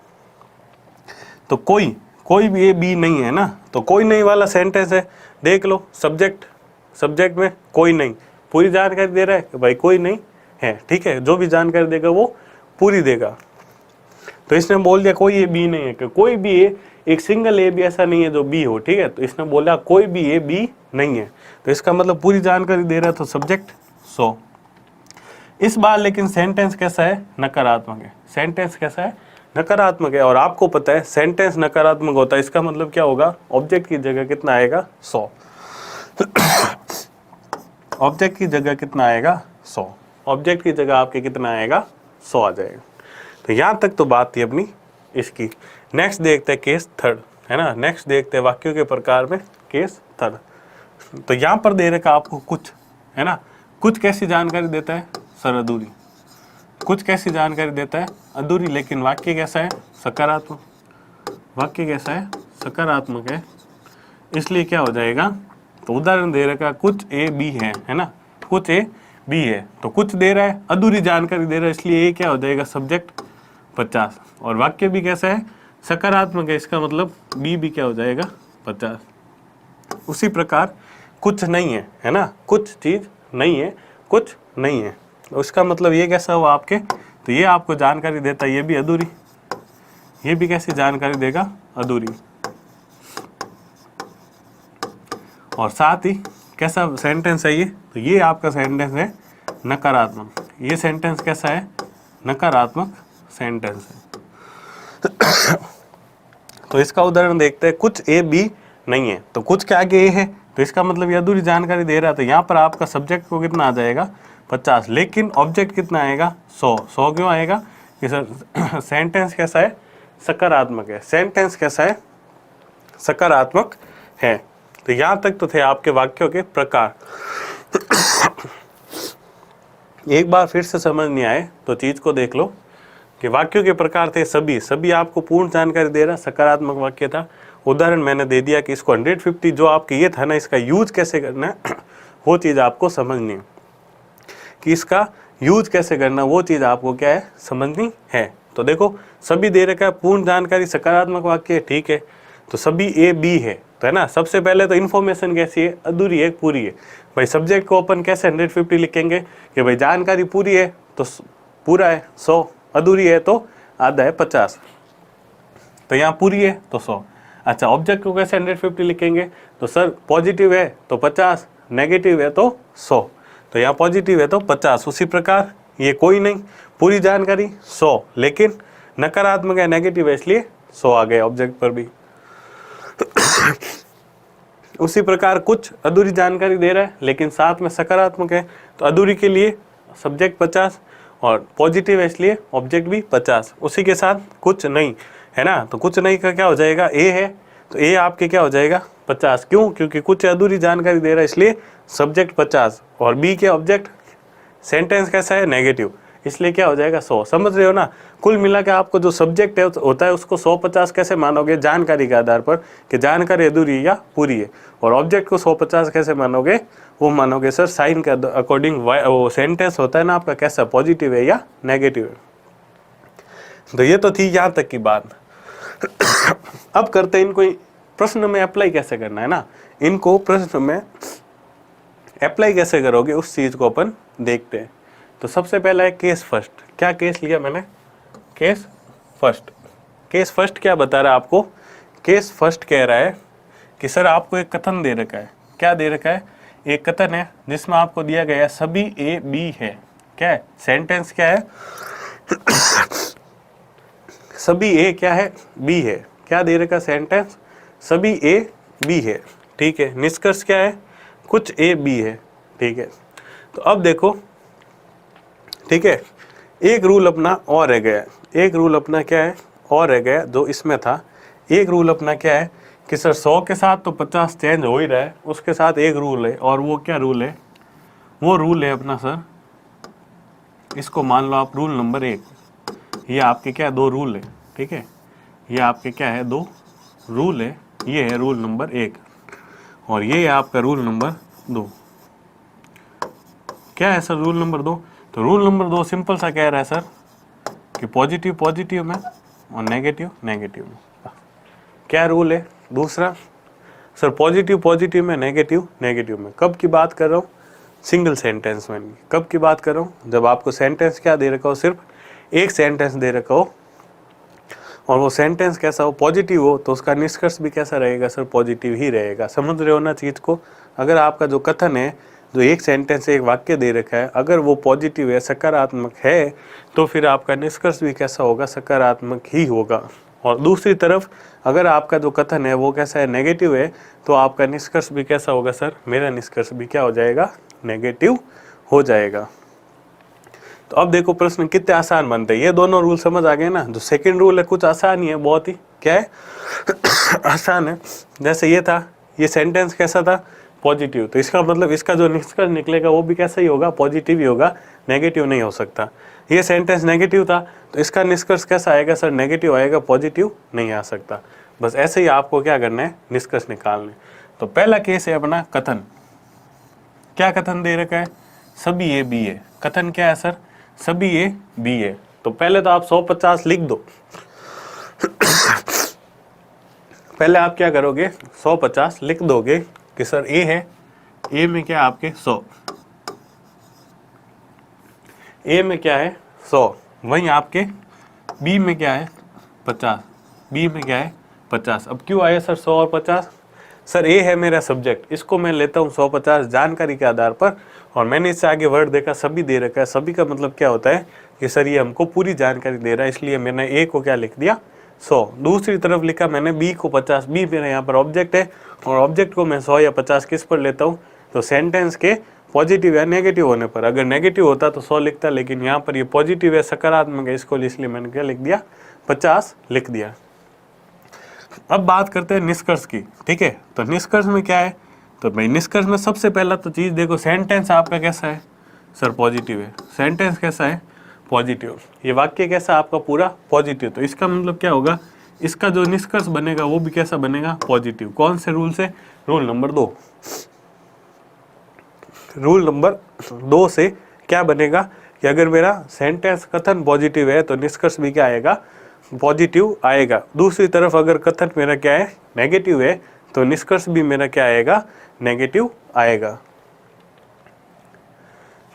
[SPEAKER 1] तो कोई भी ए बी नहीं है ना, तो कोई नहीं वाला सेंटेंस है। देख लो, सब्जेक्ट में कोई नहीं, पूरी जानकारी दे रहा है कि भाई कोई नहीं है, ठीक है। जो भी जानकारी देगा वो पूरी देगा। तो इसने बोल दिया कोई ए बी नहीं है, कि कोई भी ए, एक सिंगल ए भी ऐसा नहीं है जो बी हो, ठीक है। तो इसने बोला कोई भी ए बी नहीं है, तो इसका मतलब पूरी जानकारी दे रहा है, तो सब्जेक्ट 100। इस बार लेकिन सेंटेंस कैसा है, नकारात्मक है। सेंटेंस कैसा है, नकारात्मक है। और आपको पता है सेंटेंस नकारात्मक होता है, इसका मतलब क्या होगा, ऑब्जेक्ट की जगह कितना आएगा 100। ऑब्जेक्ट की जगह कितना आएगा 100, ऑब्जेक्ट की जगह आपके कितना आएगा 100 आ जाएगा। तो यहाँ तक तो बात थी अपनी इसकी। नेक्स्ट देखते हैं केस थर्ड, है ना। नेक्स्ट देखते हैं वाक्यों के प्रकार में केस थर्ड। तो यहाँ पर दे रखा आपको कुछ, है ना। कुछ कैसी जानकारी देता है सर, अधूरी। कुछ कैसी जानकारी देता है, अधूरी। लेकिन वाक्य कैसा है, सकारात्मक। वाक्य कैसा है, सकारात्मक है, इसलिए क्या हो जाएगा। तो उदाहरण दे रखा कुछ ए बी है ना, कुछ ए बी है। तो कुछ दे रहा है, अधूरी जानकारी दे रहा है, इसलिए ये क्या हो जाएगा, सब्जेक्ट 50। और वाक्य भी कैसा है, सकारात्मक है, इसका मतलब बी भी क्या हो जाएगा 50। उसी प्रकार कुछ नहीं है ना, कुछ चीज नहीं है, कुछ नहीं है, तो इसका मतलब ये कैसा हुआ आपके। तो ये आपको जानकारी देता है, ये भी अधूरी, ये भी कैसी जानकारी देगा, अधूरी। और साथ ही कैसा सेंटेंस है ये, तो ये आपका सेंटेंस है नकारात्मक। ये सेंटेंस कैसा है, नकारात्मक सेंटेंस है। तो इसका उदाहरण देखते हैं, कुछ ए बी नहीं है। तो कुछ के आगे ए है, तो इसका मतलब ये अधूरी जानकारी दे रहा है। तो यहाँ पर आपका सब्जेक्ट को कितना आ जाएगा 50, लेकिन ऑब्जेक्ट कितना आएगा 100। 100 क्यों आएगा कि सर सेंटेंस कैसा है, सकारात्मक है। सेंटेंस कैसा है, सकारात्मक है। तो यहाँ तक तो थे आपके वाक्यों के प्रकार। एक बार फिर से समझ नहीं आए तो चीज को देख लो कि वाक्यों के प्रकार थे सभी आपको पूर्ण जानकारी दे रहा, सकारात्मक वाक्य था। उदाहरण मैंने दे दिया कि इसको 150 जो आपके ये था ना, इसका यूज कैसे करना है वो चीज़ आपको समझनी है, कि इसका यूज कैसे करना वो चीज़ आपको क्या है, समझनी है। तो देखो सभी दे रखा है, पूर्ण जानकारी सकारात्मक वाक्य है, ठीक है। तो सभी ए बी है, तो है ना। सबसे पहले तो इन्फॉर्मेशन कैसी है, अधूरी है पूरी है। भाई सब्जेक्ट को अपन कैसे 150 लिखेंगे कि भाई जानकारी पूरी है तो पूरा है 100, अधूरी है तो आधा है 50। तो यहाँ पूरी है तो 100। अच्छा, ऑब्जेक्ट को कैसे 150 लिखेंगे, तो सर पॉजिटिव है तो 50, नेगेटिव है तो 100। तो यहाँ पॉजिटिव है तो 50। उसी प्रकार ये कोई नहीं, पूरी जानकारी 100, लेकिन नकारात्मक है, नेगेटिव है, इसलिए 100 आ गए ऑब्जेक्ट पर भी। उसी प्रकार कुछ अधूरी जानकारी दे रहा है लेकिन साथ में सकारात्मक है, तो अधूरी के लिए सब्जेक्ट 50 और पॉजिटिव है इसलिए ऑब्जेक्ट भी 50। उसी के साथ कुछ नहीं है ना, तो कुछ नहीं का क्या हो जाएगा, ए है, तो ए आपके क्या हो जाएगा 50। क्यों, क्योंकि कुछ अधूरी जानकारी दे रहा है इसलिए सब्जेक्ट 50, और बी के ऑब्जेक्ट सेंटेंस कैसा है, नेगेटिव, इसलिए क्या हो जाएगा 100। समझ रहे हो ना। कुल मिला के आपको जो सब्जेक्ट है होता है उसको 150 कैसे मानोगे, जानकारी के आधार पर कि जानकारी अधूरी है या पूरी है। और ऑब्जेक्ट को 150 कैसे मानोगे, वो मानोगे सर साइन के अकॉर्डिंग, वो सेंटेंस होता है ना आपका कैसा, पॉजिटिव है या नेगेटिव है। तो ये तो थी यहाँ तक की बात। अब करते हैं इनको प्रश्न में अप्लाई कैसे करना है ना। इनको प्रश्न में अप्लाई कैसे करोगे उस चीज को अपन देखते हैं। तो सबसे पहला है केस फर्स्ट। क्या केस लिया मैंने, केस फर्स्ट। केस फर्स्ट क्या बता रहा है आपको, केस फर्स्ट कह रहा है कि सर आपको एक कथन दे रखा है। क्या दे रखा है, एक कथन है जिसमें आपको दिया गया है सभी ए बी है। क्या है, सेंटेंस क्या है, सभी ए क्या है, बी है। क्या दे रखा सेंटेंस, सभी ए बी है, ठीक है। निष्कर्ष क्या है, कुछ ए बी है, ठीक है। तो अब देखो, ठीक है, एक रूल अपना और रह गया। एक रूल अपना क्या है और रह गया जो इसमें था। एक रूल अपना क्या है कि सर 100 के साथ तो 50 चेंज हो ही रहा है, उसके साथ एक रूल है, और वो क्या रूल है, वो रूल है अपना सर, इसको मान लो आप रूल नंबर 1। ये आपके क्या 2 रूल है, ठीक है। ये आपके क्या है 2 रूल है। ये है रूल नंबर 1 और ये है आपका रूल नंबर 2। क्या है सर रूल नंबर 2, तो रूल नंबर 2 सिंपल सा कह रहा है सर कि पॉजिटिव पॉजिटिव में और नेगेटिव नेगेटिव में। क्या रूल है दूसरा, सर पॉजिटिव पॉजिटिव में, नेगेटिव नेगेटिव में। कब की बात कर रहा हूँ, सिंगल सेंटेंस में। कब की बात कर रहा हूँ, जब आपको सेंटेंस क्या दे रखा हो, सिर्फ एक सेंटेंस दे रखा हो और वो सेंटेंस कैसा हो, पॉजिटिव हो, तो उसका निष्कर्ष भी कैसा रहेगा सर, पॉजिटिव ही रहेगा। समझ रहे हो ना चीज़ को। अगर आपका जो कथन है, जो एक सेंटेंस एक वाक्य दे रखा है, अगर वो पॉजिटिव है, सकारात्मक है, तो फिर आपका निष्कर्ष भी कैसा होगा, सकारात्मक ही होगा। और दूसरी तरफ अगर आपका जो कथन है वो कैसा है, नेगेटिव है, तो आपका निष्कर्ष भी कैसा होगा सर, मेरा निष्कर्ष भी क्या हो जाएगा, नेगेटिव हो जाएगा। तो अब देखो प्रश्न कितने आसान बनते हैं। ये दोनों रूल समझ आ गए ना। जो सेकंड रूल है कुछ आसान ही है, बहुत ही क्या है आसान है। जैसे ये था, ये सेंटेंस कैसा था, पॉजिटिव, तो इसका मतलब इसका जो निष्कर्ष निकलेगा वो भी कैसा ही होगा, पॉजिटिव ही होगा, नेगेटिव नहीं हो सकता। ये सेंटेंस नेगेटिव था तो इसका निष्कर्ष कैसा आएगा सर, नेगेटिव आएगा, पॉजिटिव नहीं आ सकता। बस ऐसे ही आपको क्या करना है, निष्कर्ष निकालने। तो पहला केस है अपना कथन। क्या कथन दे रखा है, सभी ए बी है। कथन क्या है सर, सभी ए बी है। तो पहले तो आप 150 लिख दो। पहले आप क्या करोगे, 150 लिख दोगे कि सर ए है, ए में क्या आपके 100, ए में क्या है 100, वहीं आपके बी में क्या है 50, बी में क्या है 50। अब क्यों आया सर 100 और 50, सर ए है मेरा सब्जेक्ट, इसको मैं लेता हूँ 150 जानकारी के आधार पर, और मैंने इससे आगे वर्ड देखा सभी दे रखा है। सभी का मतलब क्या होता है कि सर ये हमको पूरी जानकारी दे रहा है, इसलिए मैंने ए को क्या लिख दिया 100। दूसरी तरफ लिखा मैंने बी को 50, बी मेरा यहाँ पर ऑब्जेक्ट है, और ऑब्जेक्ट को मैं 100 या 50 किस पर लेता हूँ, तो सेंटेंस के पॉजिटिव या नेगेटिव होने पर। अगर नेगेटिव होता तो 100 लिखता, लेकिन यहाँ पर ये पॉजिटिव है, सकारात्मक है, इसको इसलिए मैंने क्या लिख दिया 50 लिख दिया। अब बात करते हैं निष्कर्ष की, ठीक है। तो निष्कर्ष में क्या है, तो भाई निष्कर्ष में सबसे पहला तो चीज़ देखो, सेंटेंस आपका कैसा है सर, पॉजिटिव है। सेंटेंस कैसा है, पॉजिटिव। ये वाक्य कैसा आपका पूरा पॉजिटिव, तो इसका मतलब क्या होगा, इसका जो निष्कर्ष बनेगा वो भी कैसा बनेगा, पॉजिटिव। कौन से रूल से, रूल नंबर 2। रूल नंबर 2 से क्या बनेगा कि अगर मेरा सेंटेंस कथन पॉजिटिव है तो निष्कर्ष भी क्या आएगा, पॉजिटिव आएगा। दूसरी तरफ अगर कथन मेरा क्या है, नेगेटिव है, तो निष्कर्ष भी मेरा क्या आएगा, नेगेटिव आएगा।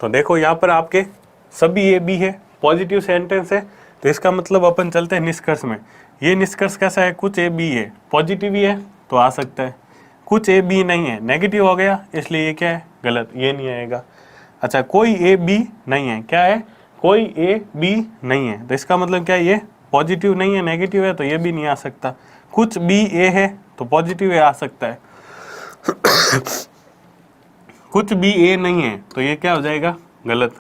[SPEAKER 1] तो देखो यहाँ पर आपके सभी ए बी है, पॉजिटिव सेंटेंस है, तो इसका मतलब अपन चलते हैं निष्कर्ष में। ये निष्कर्ष कैसा है, कुछ ए बी है, पॉजिटिव ही है तो आ सकता है, कुछ ए बी नहीं है, नेगेटिव हो गया, इसलिए ये क्या है, गलत, ये नहीं आएगा। अच्छा, कोई ए बी नहीं है, क्या है, कोई ए बी नहीं है, तो इसका मतलब क्या है, ये पॉजिटिव नहीं है, नेगेटिव है, तो ये भी नहीं आ सकता। कुछ बी ए है तो पॉजिटिव ए आ सकता है, कुछ बी ए नहीं है तो ये क्या हो जाएगा, गलत।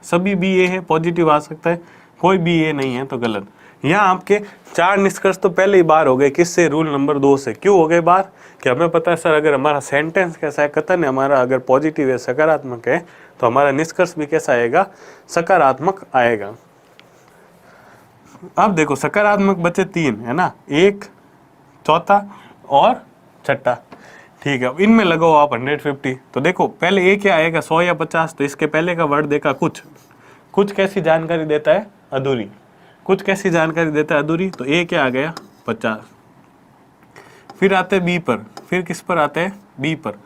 [SPEAKER 1] सभी बी ए है, पॉजिटिव आ सकता है, कोई बी ए नहीं है तो गलत। यहाँ आपके 4 निष्कर्ष तो पहले ही बार हो गए, किससे, रूल नंबर 2 से। क्यों हो गए बार, कि हमें पता है सर अगर हमारा सेंटेंस कैसा है, कथन है हमारा अगर पॉजिटिव है, सकारात्मक है, तो हमारा निष्कर्ष भी कैसा आएगा, सकारात्मक आएगा। अब देखो सकारात्मक बचे 3 है ना, 1, चौथा और छठा, ठीक है। इनमें लगाओ आप 150। तो देखो पहले ए क्या आएगा, 100 या 50, तो इसके पहले का वर्ड देखा कुछ, कुछ कैसी जानकारी देता है, अधूरी, कुछ कैसी जानकारी देता है, अधूरी, तो ए क्या आ गया, 50। फिर आते हैं बी पर, फिर किस पर आते हैं, बी पर।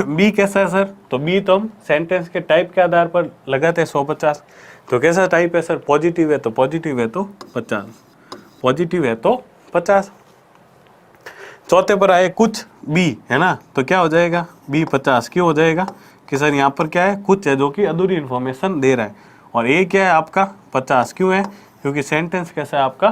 [SPEAKER 1] बी कैसा है सर, तो बी तो हम सेंटेंस के टाइप के आधार पर लगाते हैं 150, तो कैसा टाइप है सर, पॉजिटिव है, तो पॉजिटिव है तो 50, पॉजिटिव है तो 50। चौथे पर आए कुछ बी है ना, तो क्या हो जाएगा, बी 50। क्यों हो जाएगा, कि सर यहाँ पर क्या है, कुछ है जो कि अधूरी इंफॉर्मेशन दे रहा है, और ए क्या है आपका 50। क्यों है, क्योंकि सेंटेंस कैसा है आपका,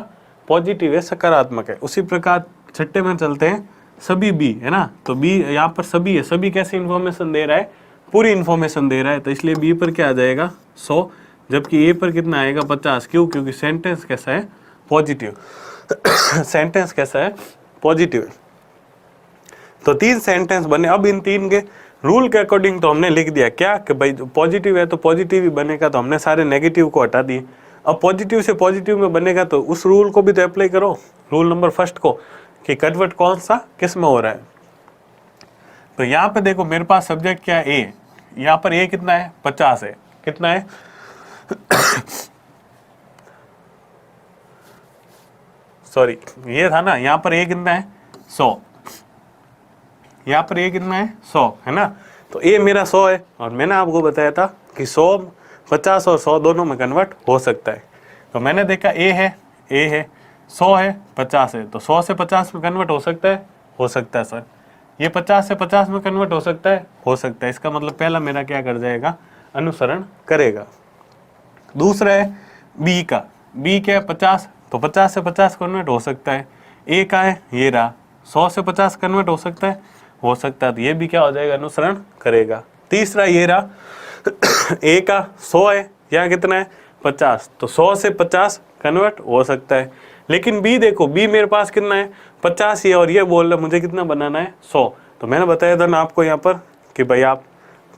[SPEAKER 1] पॉजिटिव है, सकारात्मक है। उसी प्रकार छठे में चलते हैं, सभी बी है ना, तो बी यहाँ पर सभी है, सभी कैसी इंफॉर्मेशन दे रहा है, पूरी इंफॉर्मेशन दे रहा है, तो इसलिए बी पर क्या आ जाएगा, 100, जबकि ए पर कितना आएगा, 50। क्यों, क्योंकि सेंटेंस कैसा है, पॉजिटिव। सेंटेंस कैसा है, पॉजिटिव है। तो 3 सेंटेंस बने। अब इन 3 के रूल के अकॉर्डिंग तो हमने लिख दिया क्या, कि भाई पॉजिटिव है तो पॉजिटिव ही बनेगा, तो हमने सारे नेगेटिव को हटा दिए। अब पॉजिटिव से पॉजिटिव में बनेगा तो उस रूल को भी तो अप्लाई करो, रूल नंबर 1 को, कि कन्वर्ट कौन सा किस में हो रहा है। तो यहाँ पे देखो मेरे पास सब्जेक्ट क्या है, ए, यहाँ पर ए कितना है, 50 है, कितना है, सॉरी ये था ना, यहाँ पर ए कितना है, 100, यहाँ पर ए कितना है, 100 है ना, तो ए मेरा 100 है, और मैंने आपको बताया था कि 100 50 और 100 दोनों में कन्वर्ट हो सकता है। तो मैंने देखा ए है 100 है 50 है, तो 100 से 50 में कन्वर्ट हो सकता है सर। ये 50 से 50 में कन्वर्ट हो सकता है। इसका मतलब पहला मेरा क्या कर जाएगा, अनुसरण करेगा। दूसरा है बी का, बी क्या है 50, तो 50 से 50 कन्वर्ट हो सकता है। ए का है ये रहा, 100 से 50 कन्वर्ट हो सकता है, तो ये भी क्या हो जाएगा, अनुसरण करेगा। तीसरा ये रहा, ए का 100 है, यहाँ कितना है 50, तो 100 से 50 कन्वर्ट हो सकता है। लेकिन बी देखो, बी मेरे पास कितना है 50 ही है, और ये बोल रहा है मुझे कितना बनाना है 100। तो मैंने बताया था ना आपको यहाँ पर कि भाई आप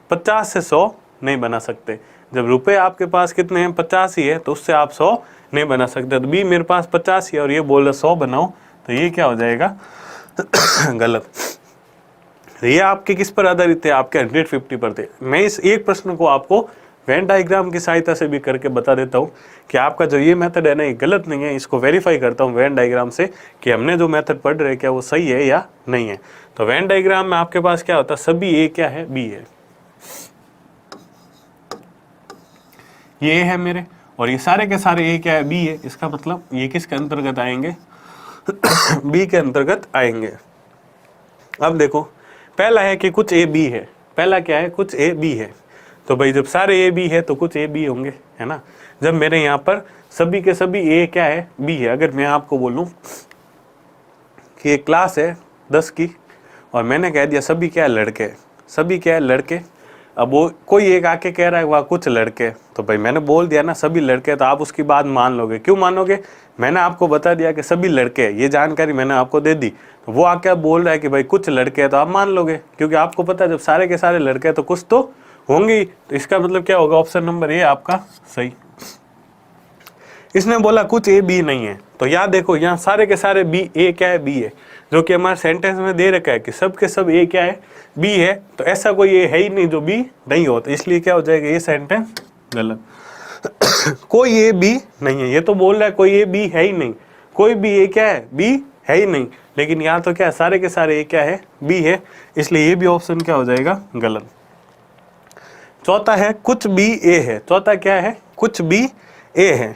[SPEAKER 1] 50 से 100 नहीं बना सकते। जब रुपए आपके पास कितने हैं 50 ही है, तो उससे आप 100 नहीं बना सकते। तो बी मेरे पास 50 ही है और ये बोल रहा 100 बनाओ, तो ये क्या हो जाएगा, गलत। ये आपके किस पर आधारित थे, आपके 150 पर थे। मैं इस एक प्रश्न को आपको वेन डायग्राम की सहायता से भी करके बता देता हूँ कि आपका जो ये मेथड है ना, ये गलत नहीं है। इसको वेरीफाई करता हूँ वेन डायग्राम से कि हमने जो मेथड पढ़ रहे क्या वो सही है या नहीं है। तो वेन डायग्राम में आपके पास क्या होता है, सभी ए क्या है, बी है, ये है मेरे, और ये सारे के सारे ए क्या है, बी है। इसका मतलब ये किसके अंतर्गत आएंगे, बी के अंतर्गत आएंगे। अब देखो पहला है कि कुछ ए बी है, पहला क्या है, कुछ ए बी है। तो भाई जब सारे ए बी है तो कुछ ए बी होंगे, है ना। जब मेरे यहाँ पर सभी के सभी ए क्या है, बी है। अगर मैं आपको बोलूँ कि एक क्लास है 10 की और मैंने कह दिया सभी क्या है, लड़के, सभी क्या है, लड़के। अब वो कोई एक आके कह रहा है वहाँ कुछ लड़के, तो भाई मैंने बोल दिया ना सभी लड़के, तो आप उसकी बात मान लोगे। क्यों मानोगे, मैंने आपको बता दिया कि सभी लड़के हैं, ये जानकारी मैंने आपको दे दी। तो वो आके बोल रहा है कि भाई कुछ लड़के हैं, तो आप मान लोगे, क्योंकि आपको पता है जब सारे के सारे लड़के हैं तो कुछ तो होंगे ही। तो इसका मतलब क्या होगा, ऑप्शन नंबर ए आपका सही। इसने बोला कुछ ए बी नहीं है, तो याद देखो यहाँ सारे के सारे बी, ए क्या है, बी है, जो कि हमारे सेंटेंस में दे रखा है कि सब के सब ए क्या है, बी है। तो ऐसा कोई ए है ही नहीं जो बी नहीं हो, तो इसलिए क्या हो जाएगा, ये सेंटेंस गलत। कोई ए बी नहीं है, ये तो बोल रहा है कोई ए बी है ही नहीं, कोई भी ए क्या है, बी है ही नहीं, लेकिन यहाँ तो क्या है, सारे के सारे ए क्या है, बी है, इसलिए ये भी ऑप्शन क्या हो जाएगा, गलत। चौथा है कुछ बी ए है, चौथा क्या है, कुछ बी ए है।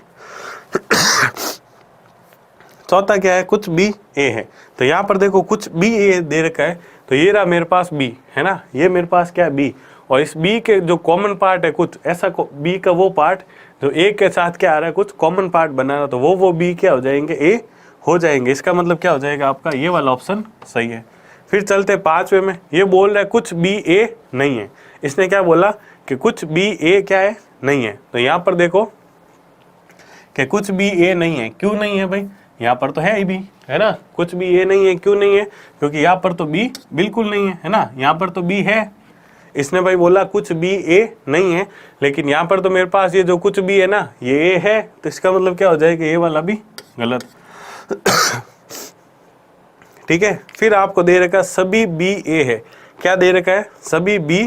[SPEAKER 1] चौथा क्या है, कुछ बी ए है। तो यहाँ पर देखो कुछ बी ए दे रखा है, तो ये रहा मेरे पास बी है ना, ये मेरे पास क्या है, बी, और इस बी के जो कॉमन पार्ट है कुछ ऐसा, बी का वो पार्ट जो ए के साथ क्या आ रहा है, कुछ कॉमन पार्ट बना रहा है, तो वो बी क्या हो जाएंगे, ए हो जाएंगे। इसका मतलब क्या हो जाएगा आपका, ये वाला ऑप्शन सही है। फिर चलते 5वें में, ये बोल रहा है कुछ बी ए नहीं है, इसने क्या बोला कि कुछ बी ए क्या है, नहीं है। तो यहाँ पर देखो कि कुछ बी ए नहीं है, क्यों नहीं है भाई, यहाँ पर तो है ही बी, है ना, कुछ बी ए नहीं है, क्यों नहीं है, क्योंकि यहाँ पर तो बी बिल्कुल नहीं है ना, यहाँ पर तो बी है। इसने भाई बोला कुछ बी ए नहीं है, लेकिन यहाँ पर तो मेरे पास ये जो कुछ बी है ना, ये ए है, तो इसका मतलब क्या हो जाएगा, ये वाला भी गलत। ठीक है। फिर आपको दे रखा सभी बी ए है, क्या दे रखा है, सभी बी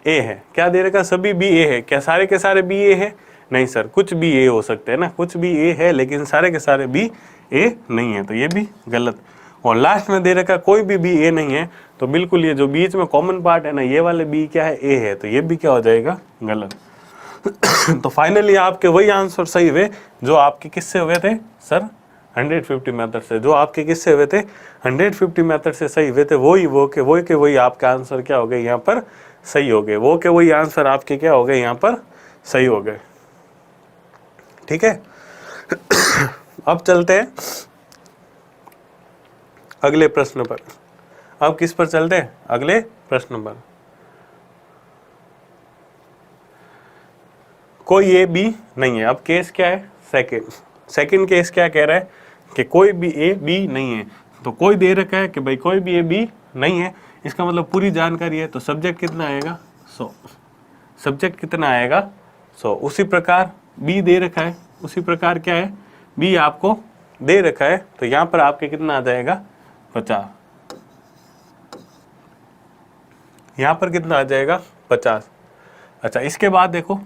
[SPEAKER 1] ए है, क्या दे रखा, सभी बी ए है, क्या सारे के सारे बी ए है, नहीं सर, कुछ बी ए हो सकते हैं ना, कुछ बी ए है लेकिन सारे के सारे बी ए नहीं है, तो ये भी गलत। और लास्ट में दे रखा कोई भी बी ए नहीं है, तो बिल्कुल ये जो बीच में कॉमन पार्ट है ना, ये वाले बी क्या है, ए है, तो ये भी क्या हो जाएगा, गलत। तो फाइनली आपके वही आंसर सही हुए जो आपके किससे हुए थे सर, 150 मेथड से, जो आपके किससे हुए थे, 150 मेथड से सही हुए थे, वही आपका आंसर क्या हो गए, यहाँ पर सही हो गए, वही आंसर आपके क्या हो गए, यहाँ पर सही हो गए। ठीक है। अब चलते हैं अगले प्रश्न पर। अब किस पर चलते हैं, अगले प्रश्न पर। कोई ए बी नहीं है, अब केस क्या है, सेकंड केस क्या कह रहा है कि कोई भी ए बी नहीं है। तो कोई दे रखा है कि भाई कोई भी ए बी नहीं है, इसका मतलब पूरी जानकारी है, तो सब्जेक्ट कितना आएगा, 100, सब्जेक्ट कितना आएगा, 100। उसी प्रकार बी दे रखा है, उसी प्रकार क्या है, बी आपको दे रखा है, तो यहाँ पर आपके कितना आ जाएगा, 50, यहाँ पर कितना आ जाएगा, 50। अच्छा, इसके बाद देखो,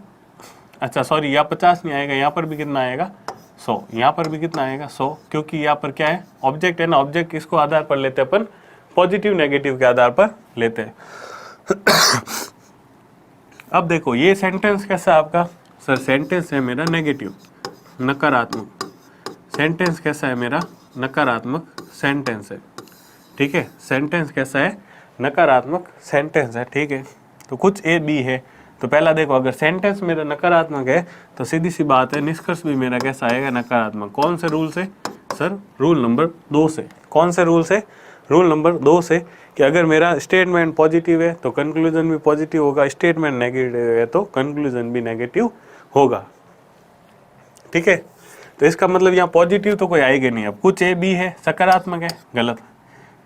[SPEAKER 1] अच्छा सॉरी, यहाँ 50 नहीं आएगा, यहाँ पर भी कितना आएगा, 100, यहाँ पर भी कितना आएगा, 100, क्योंकि यहाँ पर क्या है, ऑब्जेक्ट है ना, ऑब्जेक्ट किसको आधार पर लेते हैं अपन, पॉजिटिव नेगेटिव के आधार पर लेते हैं। अब देखो ये सेंटेंस कैसा है आपका, सर सेंटेंस है मेरा नेगेटिव, नकारात्मक, सेंटेंस कैसा है मेरा, नकारात्मक सेंटेंस है। ठीक है, सेंटेंस कैसा है, नकारात्मक सेंटेंस है। ठीक है, तो कुछ ए बी है, तो पहला देखो, अगर सेंटेंस मेरा नकारात्मक है तो सीधी सी बात है, निष्कर्ष भी मेरा कैसा आएगा, नकारात्मक। कौन से रूल से सर, रूल नंबर 2 से। कौन से रूल से, रूल नंबर 2 से, कि अगर मेरा स्टेटमेंट पॉजिटिव है तो कंक्लूजन भी पॉजिटिव होगा, स्टेटमेंट नेगेटिव है तो कंक्लूजन भी नेगेटिव होगा। ठीक है, तो इसका मतलब यहाँ पॉजिटिव तो कोई आएगा नहीं। अब कुछ ए बी है, सकारात्मक है, गलत,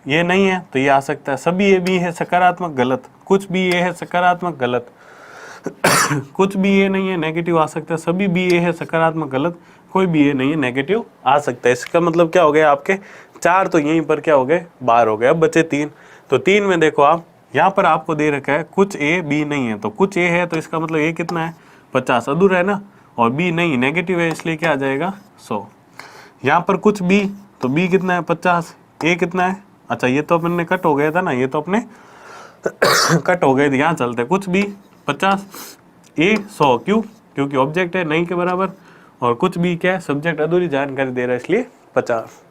[SPEAKER 1] ये नहीं है तो ये आ सकता है, सभी ए बी है सकारात्मक, गलत, कुछ भी ए है सकारात्मक, गलत, कुछ भी ए नहीं है नेगेटिव आ सकता है, सभी बी ए है सकारात्मक, गलत, कोई भी ए नहीं है नेगेटिव आ सकता है। इसका मतलब क्या हो गया, आपके 4 तो यहीं पर क्या हो गए, बाहर हो गए। अब बचे 3, तो 3 में देखो आप, यहाँ पर आपको दे रखा है कुछ ए बी नहीं है, तो कुछ ए है तो इसका मतलब ए कितना है, 50, अधूरा है ना, और बी नहीं नेगेटिव है, इसलिए क्या आ जाएगा, 100। यहाँ पर कुछ बी, तो बी कितना है, 50, ए कितना है, अच्छा ये तो अपने कट हो गया था ना, ये तो अपने कट हो गए थे। यहाँ चलते कुछ बी 50, ए 100, क्यों, क्योंकि ऑब्जेक्ट है नहीं के बराबर, और कुछ भी क्या है, सब्जेक्ट अधूरी जानकारी दे रहा है, इसलिए 50।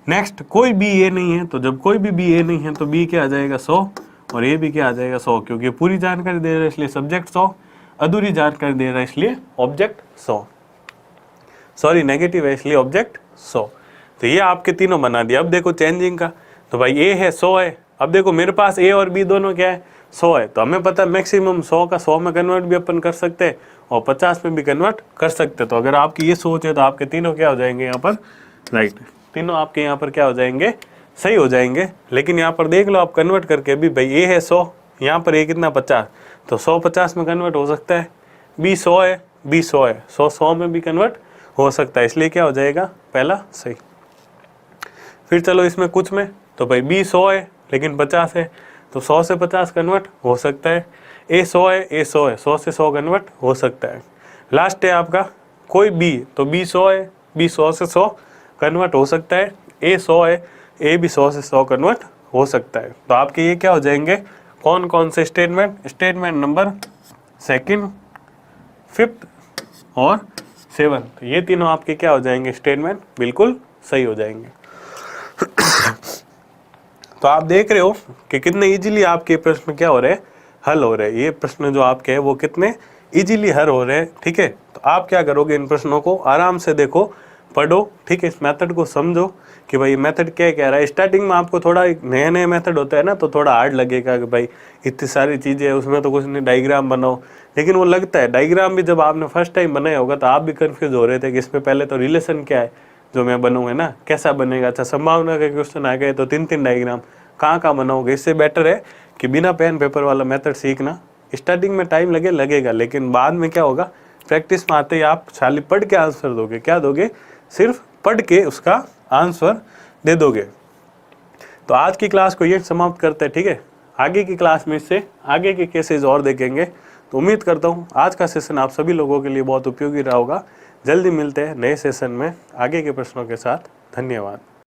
[SPEAKER 1] नेक्स्ट, कोई बी ए नहीं है, तो जब कोई भी बी ए नहीं है तो बी क्या आ जाएगा, 100, और ए भी क्या आ जाएगा, 100, क्योंकि पूरी जानकारी दे रहा है इसलिए सब्जेक्ट 100, अधूरी जानकारी दे रहा है इसलिए ऑब्जेक्ट 100, सॉरी नेगेटिव है इसलिए ऑब्जेक्ट 100। तो ये आपके तीनों बना दिया। अब देखो चेंजिंग का, तो भाई ए है 100 है, अब देखो मेरे पास ए और बी दोनों क्या है, 100 है, तो हमें पता है मैक्सिमम 100 का 100 में कन्वर्ट भी अपन कर सकते हैं और 50 में भी कन्वर्ट कर सकते हैं। तो अगर आपकी ये सोच है तो आपके तीनों क्या हो जाएंगे यहाँ पर, राइट, तीनों आपके यहाँ पर क्या हो जाएंगे, सही हो जाएंगे। लेकिन यहाँ पर देख लो आप कन्वर्ट करके भी, भाई ए है 100, यहाँ पर ए कितना 50, तो 100 50 में कन्वर्ट हो सकता है, बी 100 है, बी 100 है, 100 100 में भी कन्वर्ट हो सकता है, इसलिए क्या हो जाएगा, पहला सही। फिर चलो इसमें कुछ में, तो भाई बी 100 है लेकिन 50 है, तो 100 से 50 कन्वर्ट हो सकता है, ए 100 है, ए 100 है, 100 से 100 कन्वर्ट हो सकता है। लास्ट है आपका कोई बी, तो बी 100 है, बी 100 से 100 कन्वर्ट हो सकता है, ए 100 है, ए भी 100 से 100 कन्वर्ट हो सकता है। तो आपके ये क्या हो जाएंगे, कौन कौन से statement, statement number second, fifth और सेवन्थ, ये तीनों आपके क्या हो जाएंगे, स्टेटमेंट बिल्कुल सही हो जाएंगे। तो आप देख रहे हो कि कितने इजीली आपके प्रश्न क्या हो रहे हैं, हल हो रहे हैं। ये प्रश्न जो आपके हैं वो कितने इजीली हल हो रहे हैं, ठीक है। तो आप क्या करोगे, इन प्रश्नों को आराम से देखो, पढ़ो, ठीक है, इस मेथड को समझो कि भाई मेथड क्या कह रहा है। स्टार्टिंग में आपको थोड़ा नए नए मेथड होता है ना, तो थोड़ा हार्ड लगेगा कि भाई इतनी सारी चीज़ें है, उसमें तो कुछ नहीं, डायग्राम बनाओ, लेकिन वो लगता है। डायग्राम भी जब आपने फर्स्ट टाइम बनाया होगा तो आप भी कंफ्यूज हो रहे थे कि इसमें पहले तो रिलेशन क्या है जो मैं बनूंगा ना, कैसा बनेगा। अच्छा, संभावना के क्वेश्चन आ गए तो 3-3 डायग्राम कहाँ कहाँ बनाओगे। इससे बेटर है कि बिना पेन पेपर वाला मेथड सीखना। स्टार्टिंग में टाइम लगेगा, लेकिन बाद में क्या होगा, प्रैक्टिस में आते ही आप खाली पढ़ के आंसर दोगे, क्या दोगे, सिर्फ पढ़ के उसका आंसर दे दोगे। तो आज की क्लास को ये समाप्त करते हैं, ठीक है। आगे की क्लास में इससे आगे के केसेस और देखेंगे। तो उम्मीद करता हूँ आज का सेशन आप सभी लोगों के लिए बहुत उपयोगी रहा होगा। जल्दी मिलते हैं नए सेशन में आगे के प्रश्नों के साथ। धन्यवाद।